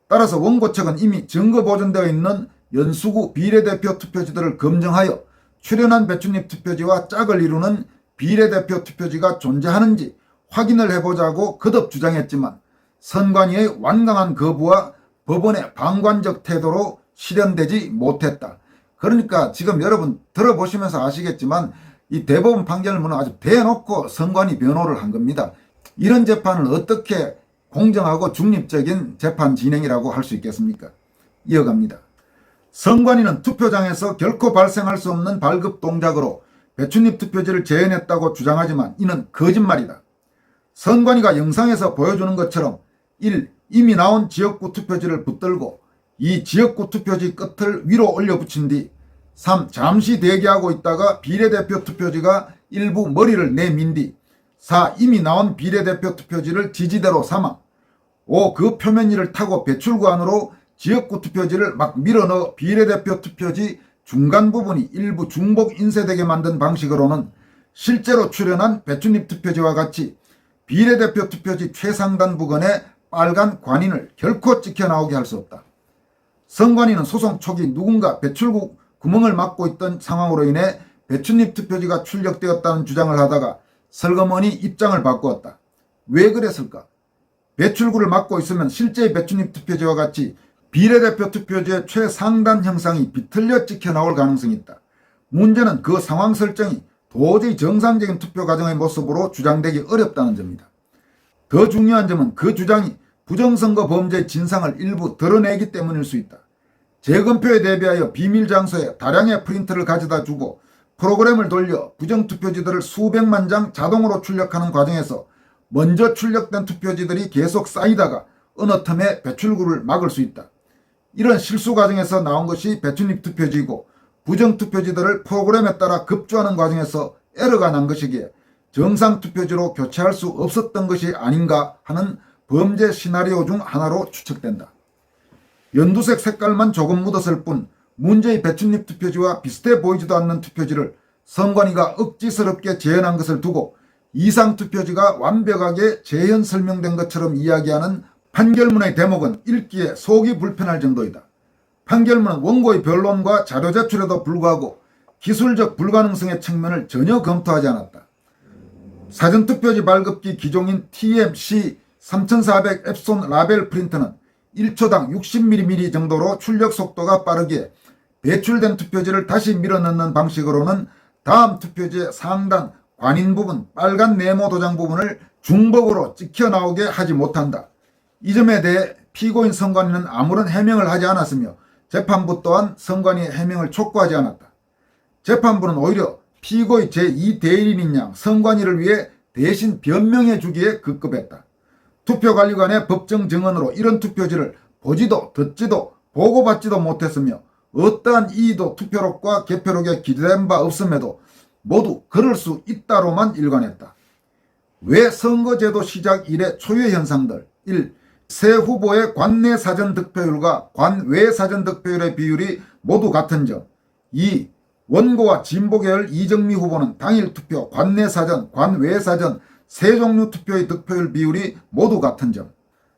Speaker 1: 따라서 원고 측은 이미 증거 보존되어 있는 연수구 비례대표 투표지들을 검증하여 출연한 배춧잎 투표지와 짝을 이루는 비례대표 투표지가 존재하는지 확인을 해보자고 거듭 주장했지만 선관위의 완강한 거부와 법원의 방관적 태도로 실현되지 못했다. 그러니까 지금 여러분 들어보시면서 아시겠지만 이 대법원 판결문은 아주 대놓고 선관위 변호를 한 겁니다. 이런 재판을 어떻게 공정하고 중립적인 재판 진행이라고 할 수 있겠습니까? 이어갑니다. 선관위는 투표장에서 결코 발생할 수 없는 발급 동작으로 배춧잎 투표지를 재현했다고 주장하지만 이는 거짓말이다. 선관위가 영상에서 보여주는 것처럼 1. 이미 나온 지역구 투표지를 붙들고 2. 지역구 투표지 끝을 위로 올려붙인 뒤 3. 잠시 대기하고 있다가 비례대표 투표지가 일부 머리를 내민 뒤 4. 이미 나온 비례대표 투표지를 지지대로 삼아 5. 그 표면 위를 타고 배출구 안으로 지역구 투표지를 막 밀어넣어 비례대표 투표지 중간 부분이 일부 중복 인쇄되게 만든 방식으로는 실제로 출연한 배춧잎 투표지와 같이 비례대표 투표지 최상단 부근에 빨간 관인을 결코 찍혀 나오게 할 수 없다. 선관위는 소송 초기 누군가 배출구 구멍을 막고 있던 상황으로 인해 배춧잎 투표지가 출력되었다는 주장을 하다가 설거머니 입장을 바꾸었다. 왜 그랬을까? 배출구를 막고 있으면 실제 배춧잎 투표지와 같이 비례대표 투표지의 최상단 형상이 비틀려 찍혀 나올 가능성이 있다. 문제는 그 상황 설정이 도저히 정상적인 투표 과정의 모습으로 주장되기 어렵다는 점이다. 더 중요한 점은 그 주장이 부정선거 범죄의 진상을 일부 드러내기 때문일 수 있다. 재검표에 대비하여 비밀 장소에 다량의 프린터를 가져다 주고 프로그램을 돌려 부정투표지들을 수백만 장 자동으로 출력하는 과정에서 먼저 출력된 투표지들이 계속 쌓이다가 어느 틈에 배출구를 막을 수 있다. 이런 실수 과정에서 나온 것이 배춧잎 투표지이고 부정투표지들을 프로그램에 따라 급조하는 과정에서 에러가 난 것이기에 정상투표지로 교체할 수 없었던 것이 아닌가 하는 범죄 시나리오 중 하나로 추측된다. 연두색 색깔만 조금 묻었을 뿐 문제의 배춧잎 투표지와 비슷해 보이지도 않는 투표지를 선관위가 억지스럽게 재현한 것을 두고 이상 투표지가 완벽하게 재현 설명된 것처럼 이야기하는 판결문의 대목은 읽기에 속이 불편할 정도이다. 판결문은 원고의 변론과 자료 제출에도 불구하고 기술적 불가능성의 측면을 전혀 검토하지 않았다. 사전투표지 발급기 기종인 TMC 3400 앱손 라벨 프린터는 1초당 60mm 정도로 출력 속도가 빠르기에 배출된 투표지를 다시 밀어넣는 방식으로는 다음 투표지의 상단 관인 부분 빨간 네모 도장 부분을 중복으로 찍혀 나오게 하지 못한다. 이 점에 대해 피고인 선관위는 아무런 해명을 하지 않았으며 재판부 또한 선관위의 해명을 촉구하지 않았다. 재판부는 오히려 피고의 제2대리인인 양 선관위를 위해 대신 변명해 주기에 급급했다. 투표관리관의 법정 증언으로 이런 투표지를 보지도 듣지도 보고받지도 못했으며 어떠한 이의도 투표록과 개표록에 기재된 바 없음에도 모두 그럴 수 있다로만 일관했다. 왜 선거제도 시작 이래 초유의 현상들 1. 새 후보의 관내 사전 득표율과 관외 사전 득표율의 비율이 모두 같은 점 2. 원고와 진보계열 이정미 후보는 당일 투표, 관내 사전, 관외 사전 세 종류 투표의 득표율 비율이 모두 같은 점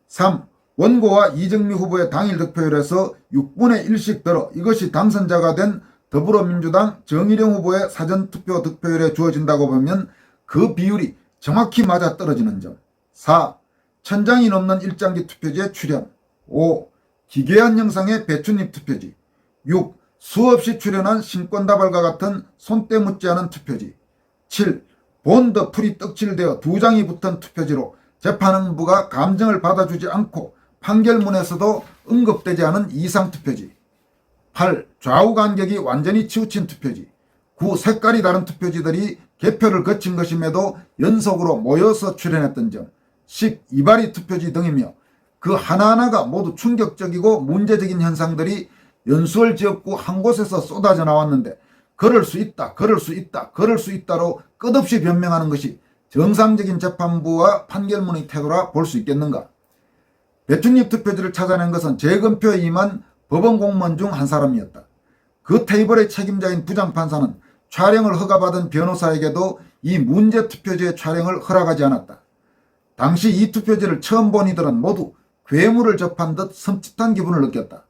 Speaker 1: 3. 원고와 이정미 후보의 당일 득표율에서 6분의 1씩 들어 이것이 당선자가 된 더불어민주당 정일영 후보의 사전투표 득표율에 주어진다고 보면 그 비율이 정확히 맞아떨어지는 점 4. 천장이 넘는 일장기 투표지의 출현 5. 기괴한 형상의 배춧잎 투표지 6. 수없이 출현한 신권다발과 같은 손때 묻지 않은 투표지 7. 본드 풀이 떡칠되어 두 장이 붙은 투표지로 재판부가 감정을 받아주지 않고 판결문에서도 언급되지 않은 이상 투표지 8. 좌우 간격이 완전히 치우친 투표지 9. 색깔이 다른 투표지들이 개표를 거친 것임에도 연속으로 모여서 출현했던 점 10. 이발이 투표지 등이며 그 하나하나가 모두 충격적이고 문제적인 현상들이 연수원 지역구 한 곳에서 쏟아져 나왔는데 그럴 수 있다, 그럴 수 있다, 그럴 수 있다로 끝없이 변명하는 것이 정상적인 재판부와 판결문의 태도라 볼 수 있겠는가. 배춧잎 투표지를 찾아낸 것은 재검표에 임한 법원 공무원 중 한 사람이었다. 그 테이블의 책임자인 부장판사는 촬영을 허가받은 변호사에게도 이 문제 투표지의 촬영을 허락하지 않았다. 당시 이 투표지를 처음 본 이들은 모두 괴물을 접한 듯 섬찟한 기분을 느꼈다.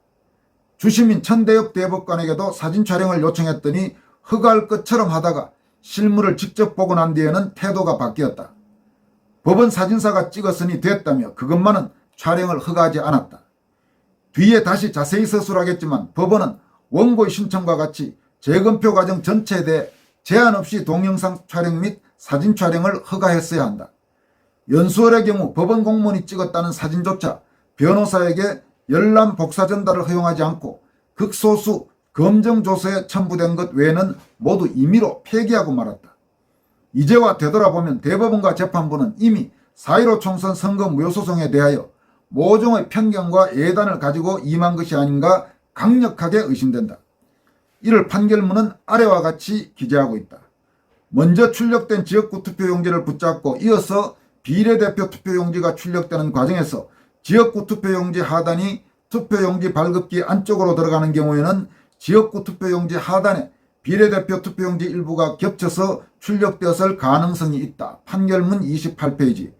Speaker 1: 주심인 천대엽 대법관에게도 사진 촬영을 요청했더니 허가할 것처럼 하다가 실물을 직접 보고 난 뒤에는 태도가 바뀌었다. 법원 사진사가 찍었으니 됐다며 그것만은 촬영을 허가하지 않았다. 뒤에 다시 자세히 서술하겠지만 법원은 원고의 신청과 같이 재검표 과정 전체에 대해 제한 없이 동영상 촬영 및 사진 촬영을 허가했어야 한다. 연수월의 경우 법원 공무원이 찍었다는 사진조차 변호사에게 열람 복사 전달을 허용하지 않고 극소수 검정조서에 첨부된 것 외에는 모두 임의로 폐기하고 말았다. 이제와 되돌아보면 대법원과 재판부는 이미 4.15 총선 선거 무효소송에 대하여 모종의 편견과 예단을 가지고 임한 것이 아닌가 강력하게 의심된다. 이를 판결문은 아래와 같이 기재하고 있다. 먼저 출력된 지역구 투표용지를 붙잡고 이어서 비례대표 투표용지가 출력되는 과정에서 지역구 투표용지 하단이 투표용지 발급기 안쪽으로 들어가는 경우에는 지역구 투표용지 하단에 비례대표 투표용지 일부가 겹쳐서 출력되었을 가능성이 있다. 판결문 28페이지.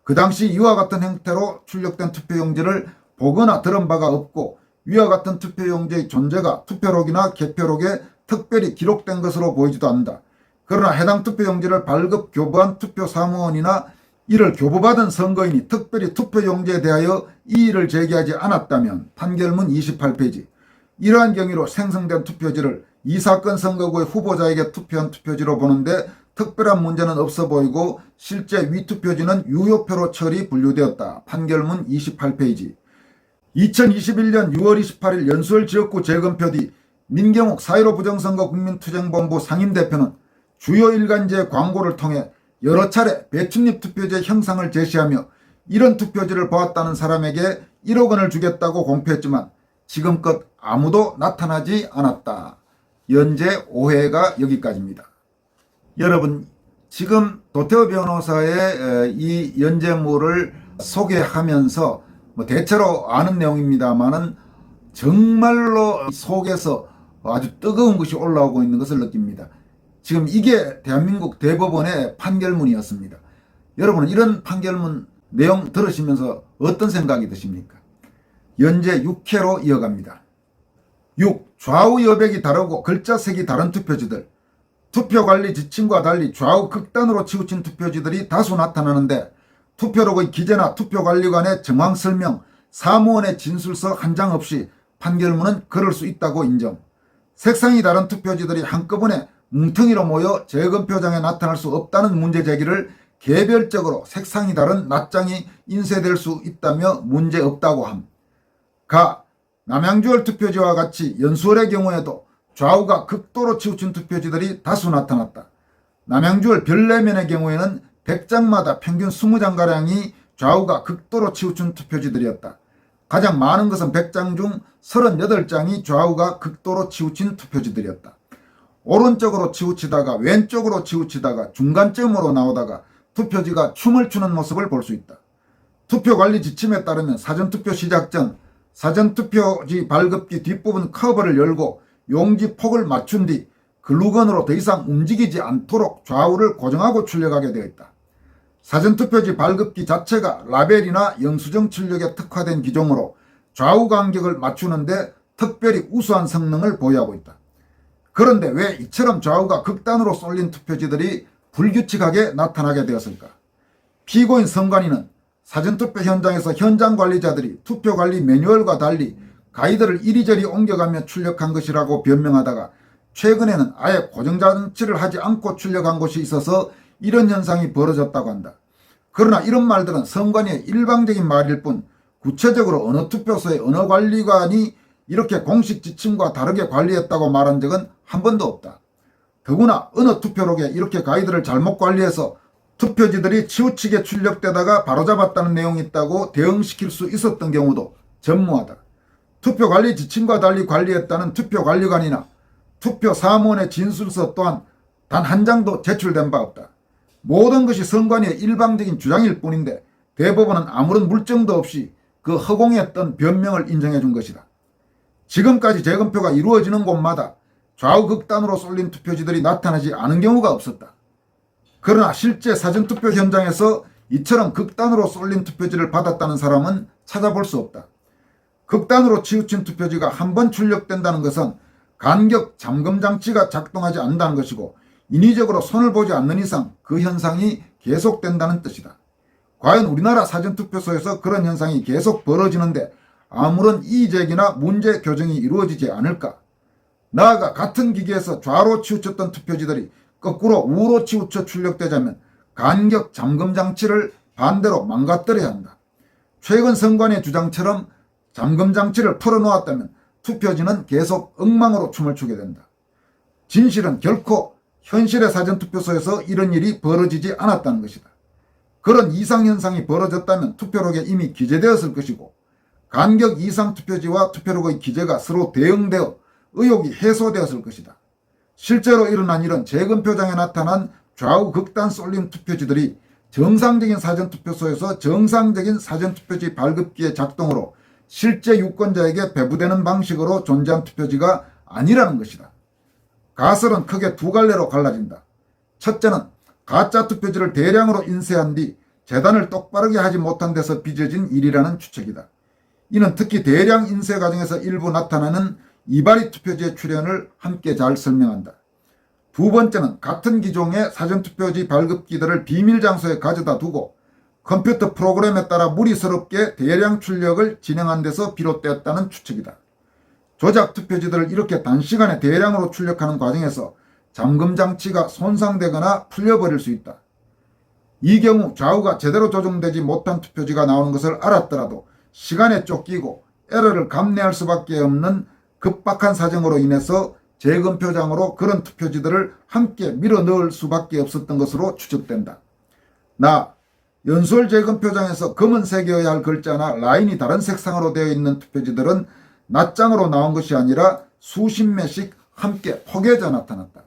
Speaker 1: 그 당시 이와 같은 형태로 출력된 투표용지를 보거나 들은 바가 없고 위와 같은 투표용지의 존재가 투표록이나 개표록에 특별히 기록된 것으로 보이지도 않는다. 그러나 해당 투표용지를 발급 교부한 투표사무원이나 이를 교부받은 선거인이 특별히 투표용지에 대하여 이의를 제기하지 않았다면 판결문 28페이지. 이러한 경위로 생성된 투표지를 이 사건 선거구의 후보자에게 투표한 투표지로 보는데 특별한 문제는 없어 보이고 실제 위 투표지는 유효표로 처리 분류되었다. 판결문 28페이지. 2021년 6월 28일 연수월 지역구 재검표 뒤 민경욱 4.15 부정선거 국민투쟁본부 상임대표는 주요 일간지의 광고를 통해 여러 차례 배춧잎 투표지의 형상을 제시하며 이런 투표지를 보았다는 사람에게 1억 원을 주겠다고 공표했지만 지금껏 아무도 나타나지 않았다. 현재 오해가 여기까지입니다. 여러분, 지금 도태우 변호사의 이 연재물을 소개하면서 뭐 대체로 아는 내용입니다만은 정말로 속에서 아주 뜨거운 것이 올라오고 있는 것을 느낍니다. 지금 이게 대한민국 대법원의 판결문이었습니다. 여러분은 이런 판결문 내용 들으시면서 어떤 생각이 드십니까? 연재 6회로 이어갑니다. 6. 좌우 여백이 다르고 글자색이 다른 투표지들. 투표관리 지침과 달리 좌우 극단으로 치우친 투표지들이 다수 나타나는데 투표록의 기재나 투표관리관의 정황 설명, 사무원의 진술서 한 장 없이 판결문은 그럴 수 있다고 인정. 색상이 다른 투표지들이 한꺼번에 뭉텅이로 모여 재검표장에 나타날 수 없다는 문제 제기를 개별적으로 색상이 다른 낱장이 인쇄될 수 있다며 문제없다고 함. 가. 남양주월 투표지와 같이 연수월의 경우에도 좌우가 극도로 치우친 투표지들이 다수 나타났다. 남양주월 별내면의 경우에는 100장마다 평균 20장가량이 좌우가 극도로 치우친 투표지들이었다. 가장 많은 것은 100장 중 38장이 좌우가 극도로 치우친 투표지들이었다. 오른쪽으로 치우치다가 왼쪽으로 치우치다가 중간쯤으로 나오다가 투표지가 춤을 추는 모습을 볼 수 있다. 투표관리 지침에 따르면 사전투표 시작 전 사전투표지 발급기 뒷부분 커버를 열고 용지 폭을 맞춘 뒤 글루건으로 더 이상 움직이지 않도록 좌우를 고정하고 출력하게 되어 있다. 사전투표지 발급기 자체가 라벨이나 영수증 출력에 특화된 기종으로 좌우 간격을 맞추는데 특별히 우수한 성능을 보유하고 있다. 그런데 왜 이처럼 좌우가 극단으로 쏠린 투표지들이 불규칙하게 나타나게 되었을까? 피고인 선관위는 사전투표 현장에서 현장 관리자들이 투표관리 매뉴얼과 달리 가이드를 이리저리 옮겨가며 출력한 것이라고 변명하다가 최근에는 아예 고정장치를 하지 않고 출력한 곳이 있어서 이런 현상이 벌어졌다고 한다. 그러나 이런 말들은 선관위의 일방적인 말일 뿐 구체적으로 어느 투표소의 어느 관리관이 이렇게 공식 지침과 다르게 관리했다고 말한 적은 한 번도 없다. 더구나 어느 투표록에 이렇게 가이드를 잘못 관리해서 투표지들이 치우치게 출력되다가 바로잡았다는 내용이 있다고 대응시킬 수 있었던 경우도 전무하다. 투표관리 지침과 달리 관리했다는 투표관리관이나 투표사무원의 진술서 또한 단 한 장도 제출된 바 없다. 모든 것이 선관위의 일방적인 주장일 뿐인데 대법원은 아무런 물증도 없이 그 허공했던 변명을 인정해 준 것이다. 지금까지 재검표가 이루어지는 곳마다 좌우 극단으로 쏠린 투표지들이 나타나지 않은 경우가 없었다. 그러나 실제 사전투표 현장에서 이처럼 극단으로 쏠린 투표지를 받았다는 사람은 찾아볼 수 없다. 극단으로 치우친 투표지가 한 번 출력된다는 것은 간격 잠금장치가 작동하지 않는다는 것이고 인위적으로 손을 보지 않는 이상 그 현상이 계속된다는 뜻이다. 과연 우리나라 사전투표소에서 그런 현상이 계속 벌어지는데 아무런 이의제기나 문제 교정이 이루어지지 않을까? 나아가 같은 기계에서 좌로 치우쳤던 투표지들이 거꾸로 우로 치우쳐 출력되자면 간격 잠금장치를 반대로 망가뜨려야 한다. 최근 선관위의 주장처럼 잠금장치를 풀어놓았다면 투표지는 계속 엉망으로 춤을 추게 된다. 진실은 결코 현실의 사전투표소에서 이런 일이 벌어지지 않았다는 것이다. 그런 이상현상이 벌어졌다면 투표록에 이미 기재되었을 것이고 간격 이상 투표지와 투표록의 기재가 서로 대응되어 의혹이 해소되었을 것이다. 실제로 일어난 일은 재검표장에 나타난 좌우 극단 쏠린 투표지들이 정상적인 사전투표소에서 정상적인 사전투표지 발급기의 작동으로 실제 유권자에게 배부되는 방식으로 존재한 투표지가 아니라는 것이다. 가설은 크게 두 갈래로 갈라진다. 첫째는 가짜 투표지를 대량으로 인쇄한 뒤 재단을 똑바르게 하지 못한 데서 빚어진 일이라는 추측이다. 이는 특히 대량 인쇄 과정에서 일부 나타나는 이바리 투표지의 출현을 함께 잘 설명한다. 두 번째는 같은 기종의 사전투표지 발급기들을 비밀 장소에 가져다 두고 컴퓨터 프로그램에 따라 무리스럽게 대량 출력을 진행한 데서 비롯되었다는 추측이다. 조작 투표지들을 이렇게 단시간에 대량으로 출력하는 과정에서 잠금장치가 손상되거나 풀려버릴 수 있다. 이 경우 좌우가 제대로 조정되지 못한 투표지가 나오는 것을 알았더라도 시간에 쫓기고 에러를 감내할 수밖에 없는 급박한 사정으로 인해서 재검표장으로 그런 투표지들을 함께 밀어넣을 수밖에 없었던 것으로 추측된다. 연수월 재검표장에서 검은색이어야 할 글자나 라인이 다른 색상으로 되어 있는 투표지들은 낱장으로 나온 것이 아니라 수십 매씩 함께 포개져 나타났다.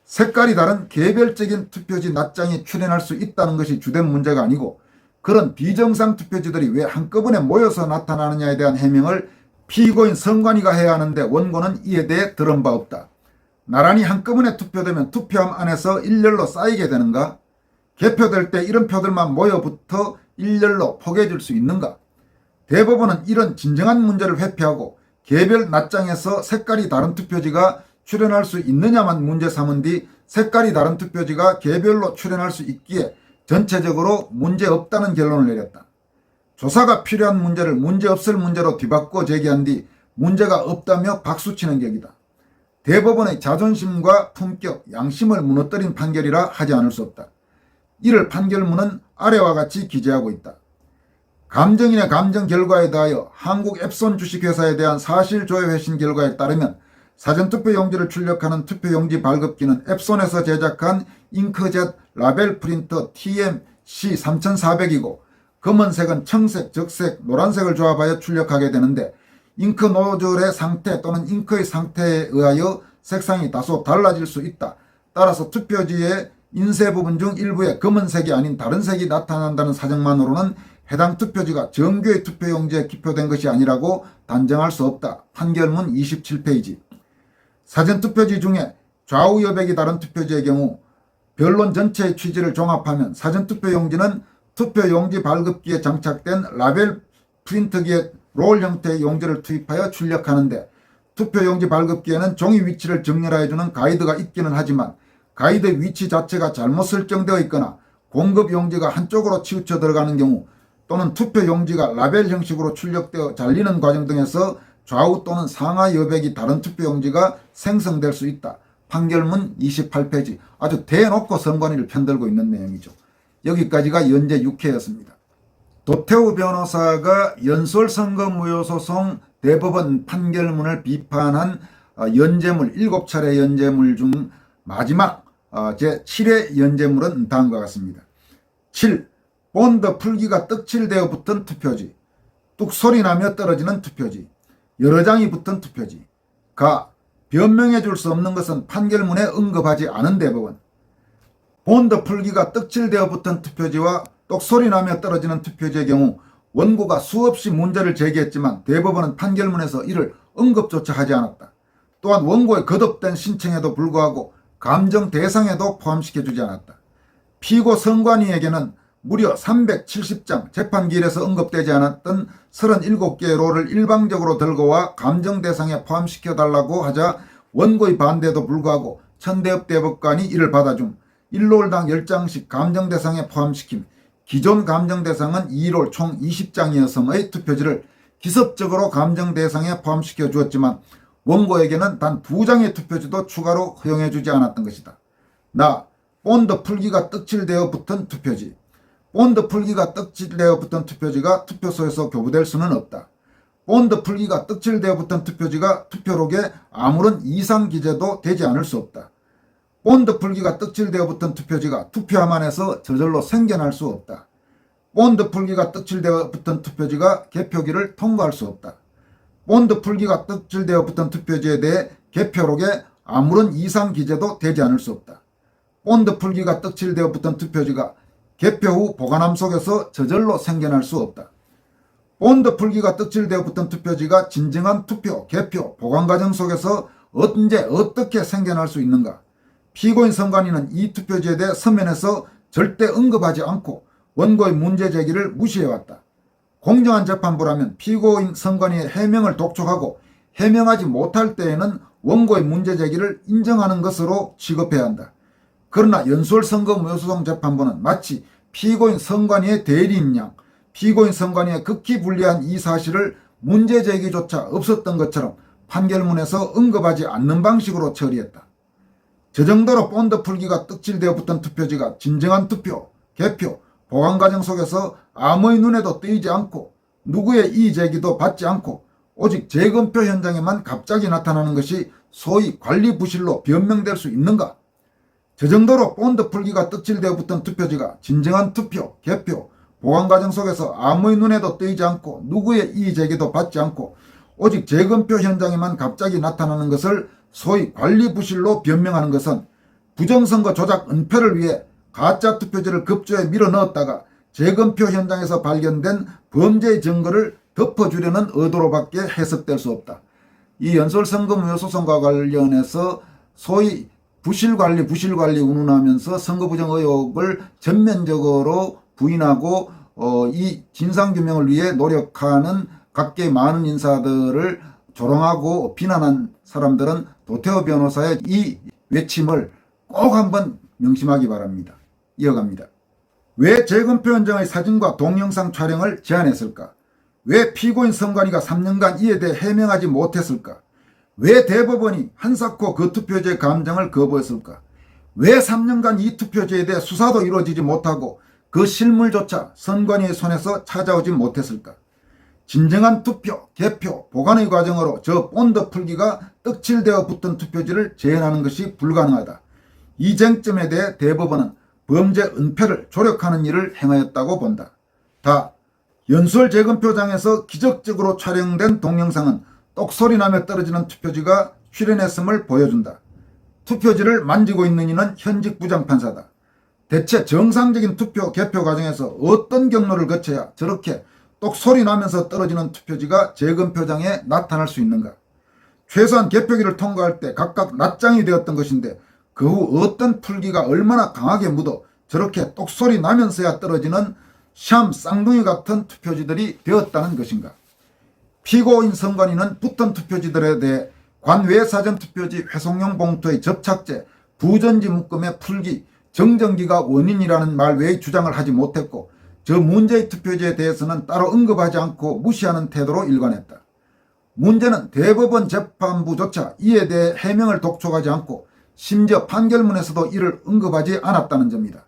Speaker 1: 색깔이 다른 개별적인 투표지 낱장이 출현할 수 있다는 것이 주된 문제가 아니고 그런 비정상 투표지들이 왜 한꺼번에 모여서 나타나느냐에 대한 해명을 피고인 선관위가 해야 하는데 원고는 이에 대해 들은 바 없다. 나란히 한꺼번에 투표되면 투표함 안에서 일렬로 쌓이게 되는가? 개표될 때 이런 표들만 모여붙어 일렬로 포개질 수 있는가? 대법원은 이런 진정한 문제를 회피하고 개별 낱장에서 색깔이 다른 투표지가 출현할 수 있느냐만 문제 삼은 뒤 색깔이 다른 투표지가 개별로 출현할 수 있기에 전체적으로 문제없다는 결론을 내렸다. 조사가 필요한 문제를 문제없을 문제로 뒤바꿔 제기한 뒤 문제가 없다며 박수치는 격이다. 대법원의 자존심과 품격, 양심을 무너뜨린 판결이라 하지 않을 수 없다. 이를 판결문은 아래와 같이 기재하고 있다. 감정인의 감정 결과에 대하여 한국 앱손 주식회사에 대한 사실조회 회신 결과에 따르면 사전투표용지를 출력하는 투표용지 발급기는 앱손에서 제작한 잉크젯 라벨 프린터 TMC 3400이고 검은색은 청색, 적색, 노란색을 조합하여 출력하게 되는데 잉크 노즐의 상태 또는 잉크의 상태에 의하여 색상이 다소 달라질 수 있다. 따라서 투표지의 인쇄 부분 중 일부에 검은색이 아닌 다른 색이 나타난다는 사정만으로는 해당 투표지가 정규의 투표용지에 기표된 것이 아니라고 단정할 수 없다. 판결문 27페이지. 사전투표지 중에 좌우 여백이 다른 투표지의 경우 변론 전체의 취지를 종합하면 사전투표용지는 투표용지 발급기에 장착된 라벨 프린터기에 롤 형태의 용지를 투입하여 출력하는데 투표용지 발급기에는 종이 위치를 정렬해주는 가이드가 있기는 하지만 가이드 위치 자체가 잘못 설정되어 있거나 공급 용지가 한쪽으로 치우쳐 들어가는 경우 또는 투표용지가 라벨 형식으로 출력되어 잘리는 과정 등에서 좌우 또는 상하 여백이 다른 투표용지가 생성될 수 있다. 판결문 28페이지. 아주 대놓고 선관위를 편들고 있는 내용이죠. 여기까지가 연재 6회였습니다. 도태우 변호사가 연설선거무효소송 대법원 판결문을 비판한 연재물 7차례 연재물 중 마지막 제7회 연재물은 다음과 같습니다. 7. 본드 풀기가 떡칠되어 붙은 투표지. 뚝 소리나며 떨어지는 투표지. 여러 장이 붙은 투표지. 가. 변명해 줄 수 없는 것은 판결문에 언급하지 않은 대법원. 본드 풀기가 떡칠되어 붙은 투표지와 똑소리나며 떨어지는 투표지의 경우 원고가 수없이 문제를 제기했지만 대법원은 판결문에서 이를 언급조차 하지 않았다. 또한 원고의 거듭된 신청에도 불구하고 감정 대상에도 포함시켜주지 않았다. 피고 선관위에게는 무려 370장 재판기일에서 언급되지 않았던 37개의 롤을 일방적으로 들고 와 감정 대상에 포함시켜달라고 하자 원고의 반대에도 불구하고 천대엽 대법관이 이를 받아줌 1롤당 10장씩 감정 대상에 포함시킴 기존 감정 대상은 2롤 총 20장이었음의 투표지를 기습적으로 감정 대상에 포함시켜 주었지만 원고에게는 단 2장의 투표지도 추가로 허용해 주지 않았던 것이다. 나. 본드 풀기가 떡칠되어 붙은 투표지. 본드 풀기가 떡칠되어 붙은 투표지가 투표소에서 교부될 수는 없다. 본드 풀기가 떡칠되어 붙은 투표지가 투표록에 아무런 이상 기재도 되지 않을 수 없다. 본드 풀기가 떡칠되어 붙은 투표지가 투표함 안에서 저절로 생겨날 수 없다. 본드 풀기가 떡칠되어 붙은 투표지가 개표기를 통과할 수 없다. 본드 풀기가 떡칠되어 붙은 투표지에 대해 개표록에 아무런 이상 기재도 되지 않을 수 없다. 본드 풀기가 떡칠되어 붙은 투표지가 개표 후 보관함 속에서 저절로 생겨날 수 없다. 본드 풀기가 떡칠되어 붙은 투표지가 진정한 투표, 개표, 보관 과정 속에서 언제 어떻게 생겨날 수 있는가? 피고인 선관위는 이 투표지에 대해 서면에서 절대 언급하지 않고 원고의 문제 제기를 무시해왔다. 공정한 재판부라면 피고인 선관위의 해명을 독촉하고 해명하지 못할 때에는 원고의 문제 제기를 인정하는 것으로 취급해야 한다. 그러나 연설선거무효소송 재판부는 마치 피고인 선관위의 대리인 양 피고인 선관위에 극히 불리한 이 사실을 문제 제기조차 없었던 것처럼 판결문에서 언급하지 않는 방식으로 처리했다. 저 정도로 본드 풀기가 떡칠되어 붙은 투표지가 진정한 투표, 개표, 보관 과정 속에서 아무의 눈에도 띄지 않고 누구의 이의 제기도 받지 않고 오직 재검표 현장에만 갑자기 나타나는 것이 소위 관리 부실로 변명될 수 있는가? 저 정도로 본드 풀기가 떡칠되어 붙은 투표지가 진정한 투표, 개표, 보관 과정 속에서 아무의 눈에도 띄지 않고 누구의 이의 제기도 받지 않고 오직 재검표 현장에만 갑자기 나타나는 것을 소위 관리 부실로 변명하는 것은 부정선거 조작 은폐를 위해 가짜 투표지를 급조해 밀어넣었다가 재검표 현장에서 발견된 범죄의 증거를 덮어주려는 의도로밖에 해석될 수 없다. 이 연설선거무효소송과 관련해서 소위 부실관리 운운하면서 선거부정 의혹을 전면적으로 부인하고 이 진상규명을 위해 노력하는 각계 많은 인사들을 조롱하고 비난한 사람들은 도태우 변호사의 이 외침을 꼭 한번 명심하기 바랍니다. 이어갑니다. 왜 재검표 현장의 사진과 동영상 촬영을 제한했을까? 왜 피고인 선관위가 3년간 이에 대해 해명하지 못했을까? 왜 대법원이 한사코 그 투표지의 감정을 거부했을까? 왜 3년간 이 투표지에 대해 수사도 이루어지지 못하고 그 실물조차 선관위의 손에서 찾아오지 못했을까? 진정한 투표, 개표, 보관의 과정으로 저 본드 풀기가 떡칠되어 붙은 투표지를 재현하는 것이 불가능하다. 이 쟁점에 대해 대법원은 범죄 은폐를 조력하는 일을 행하였다고 본다. 다 연수원 재검표장에서 기적적으로 촬영된 동영상은 똑소리 나며 떨어지는 투표지가 출현했음을 보여준다. 투표지를 만지고 있는 이는 현직 부장판사다. 대체 정상적인 투표 개표 과정에서 어떤 경로를 거쳐야 저렇게 똑소리 나면서 떨어지는 투표지가 재검표장에 나타날 수 있는가? 최소한 개표기를 통과할 때 각각 낱장이 되었던 것인데 그 후 어떤 풀기가 얼마나 강하게 묻어 저렇게 똑소리 나면서야 떨어지는 샴 쌍둥이 같은 투표지들이 되었다는 것인가? 피고인 선관위는 붙은 투표지들에 대해 관외 사전투표지 회송용 봉투의 접착제, 부전지 묶음의 풀기, 정전기가 원인이라는 말 외의 주장을 하지 못했고 저 문제의 투표지에 대해서는 따로 언급하지 않고 무시하는 태도로 일관했다. 문제는 대법원 재판부조차 이에 대해 해명을 독촉하지 않고 심지어 판결문에서도 이를 언급하지 않았다는 점이다.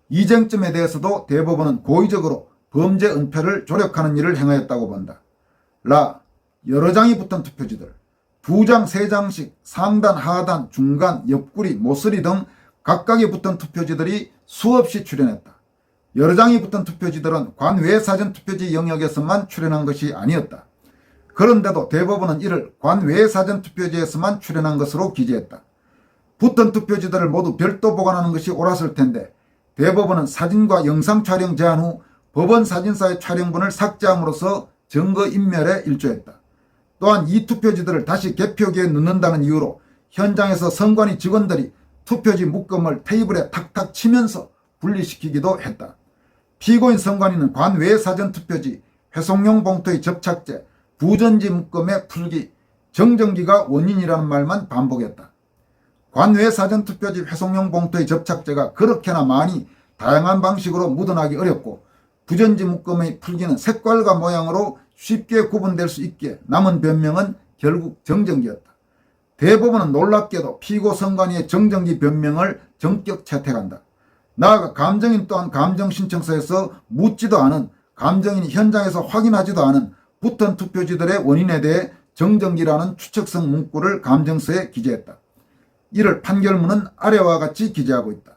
Speaker 1: 이 쟁점에 대해서도 대법원은 고의적으로 범죄 은폐를 조력하는 일을 행하였다고 본다. 여러 장이 붙은 투표지들, 2장, 3장씩 상단, 하단, 중간, 옆구리, 모서리 등 각각에 붙은 투표지들이 수없이 출현했다. 여러 장이 붙은 투표지들은 관외 사전투표지 영역에서만 출현한 것이 아니었다. 그런데도 대법원은 이를 관외 사전투표지에서만 출현한 것으로 기재했다. 붙은 투표지들을 모두 별도 보관하는 것이 옳았을 텐데 대법원은 사진과 영상 촬영 제한 후 법원 사진사의 촬영본을 삭제함으로써 증거인멸에 일조했다. 또한 이 투표지들을 다시 개표기에 넣는다는 이유로 현장에서 선관위 직원들이 투표지 묶음을 테이블에 탁탁 치면서 분리시키기도 했다. 피고인 선관위는 관외 사전투표지, 회송용 봉투의 접착제, 부전지 묶음의 풀기, 정전기가 원인이라는 말만 반복했다. 관외 사전투표지 회송용 봉투의 접착제가 그렇게나 많이 다양한 방식으로 묻어나기 어렵고 부전지 묶음의 풀기는 색깔과 모양으로 쉽게 구분될 수 있게 남은 변명은 결국 정전기였다. 대법원은 놀랍게도 피고 선관위의 정전기 변명을 전격 채택한다. 나아가 감정인 또한 감정신청서에서 묻지도 않은, 감정인이 현장에서 확인하지도 않은 붙은 투표지들의 원인에 대해 정전기라는 추측성 문구를 감정서에 기재했다. 이를 판결문은 아래와 같이 기재하고 있다.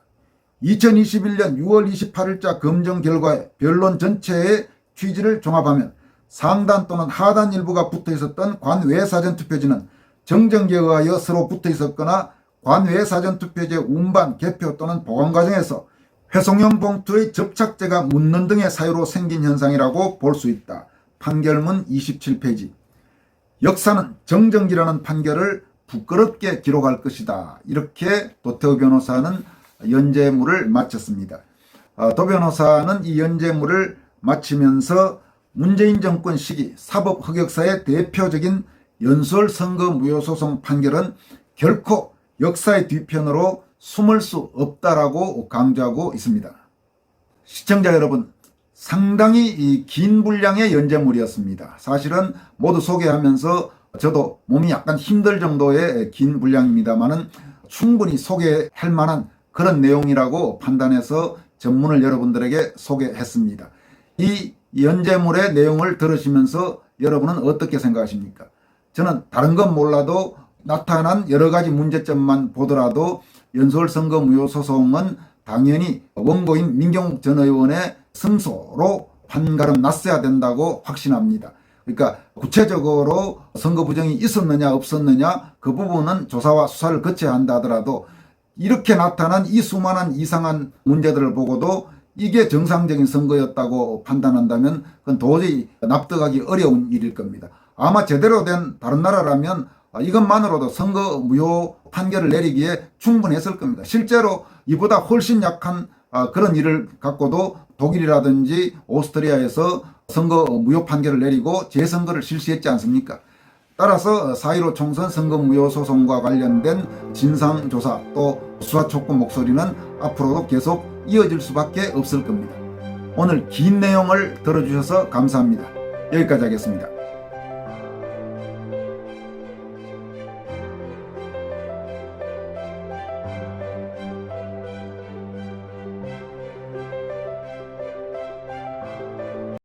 Speaker 1: 2021년 6월 28일자 검정 결과의 변론 전체의 취지를 종합하면 상단 또는 하단 일부가 붙어 있었던 관외 사전투표지는 정전기에 의하여 서로 붙어 있었거나 관외 사전투표지의 운반, 개표 또는 보관 과정에서 회송용 봉투의 접착제가 묻는 등의 사유로 생긴 현상이라고 볼 수 있다. 판결문 27페이지. 역사는 정전기라는 판결을 부끄럽게 기록할 것이다. 이렇게 도태우 변호사는 연재물을 마쳤습니다. 도 변호사는 이 연재물을 마치면서 문재인 정권 시기 사법 흑역사의 대표적인 연수원 선거 무효소송 판결은 결코 역사의 뒤편으로 숨을 수 없다라고 강조하고 있습니다. 시청자 여러분, 상당히 긴 분량의 연재물이었습니다. 사실은 모두 소개하면서 저도 몸이 약간 힘들 정도의 긴 분량입니다만은 충분히 소개할 만한 그런 내용이라고 판단해서 전문을 여러분들에게 소개했습니다. 이 연재물의 내용을 들으시면서 여러분은 어떻게 생각하십니까? 저는 다른 건 몰라도 나타난 여러 가지 문제점만 보더라도 연수원 선거 무효소송은 당연히 원고인 민경욱 전 의원의 승소로 판가름 났어야 된다고 확신합니다. 그러니까 구체적으로 선거 부정이 있었느냐 없었느냐 그 부분은 조사와 수사를 거쳐야 한다 하더라도 이렇게 나타난 이 수많은 이상한 문제들을 보고도 이게 정상적인 선거였다고 판단한다면 그건 도저히 납득하기 어려운 일일 겁니다. 아마 제대로 된 다른 나라라면 이것만으로도 선거 무효 판결을 내리기에 충분했을 겁니다. 실제로 이보다 훨씬 약한 그런 일을 갖고도 독일이라든지 오스트리아에서 선거 무효 판결을 내리고 재선거를 실시했지 않습니까? 따라서 4.15 총선 선거 무효 소송과 관련된 진상조사 또 수사 촉구 목소리는 앞으로도 계속 이어질 수밖에 없을 겁니다. 오늘 긴 내용을 들어주셔서 감사합니다. 여기까지 하겠습니다.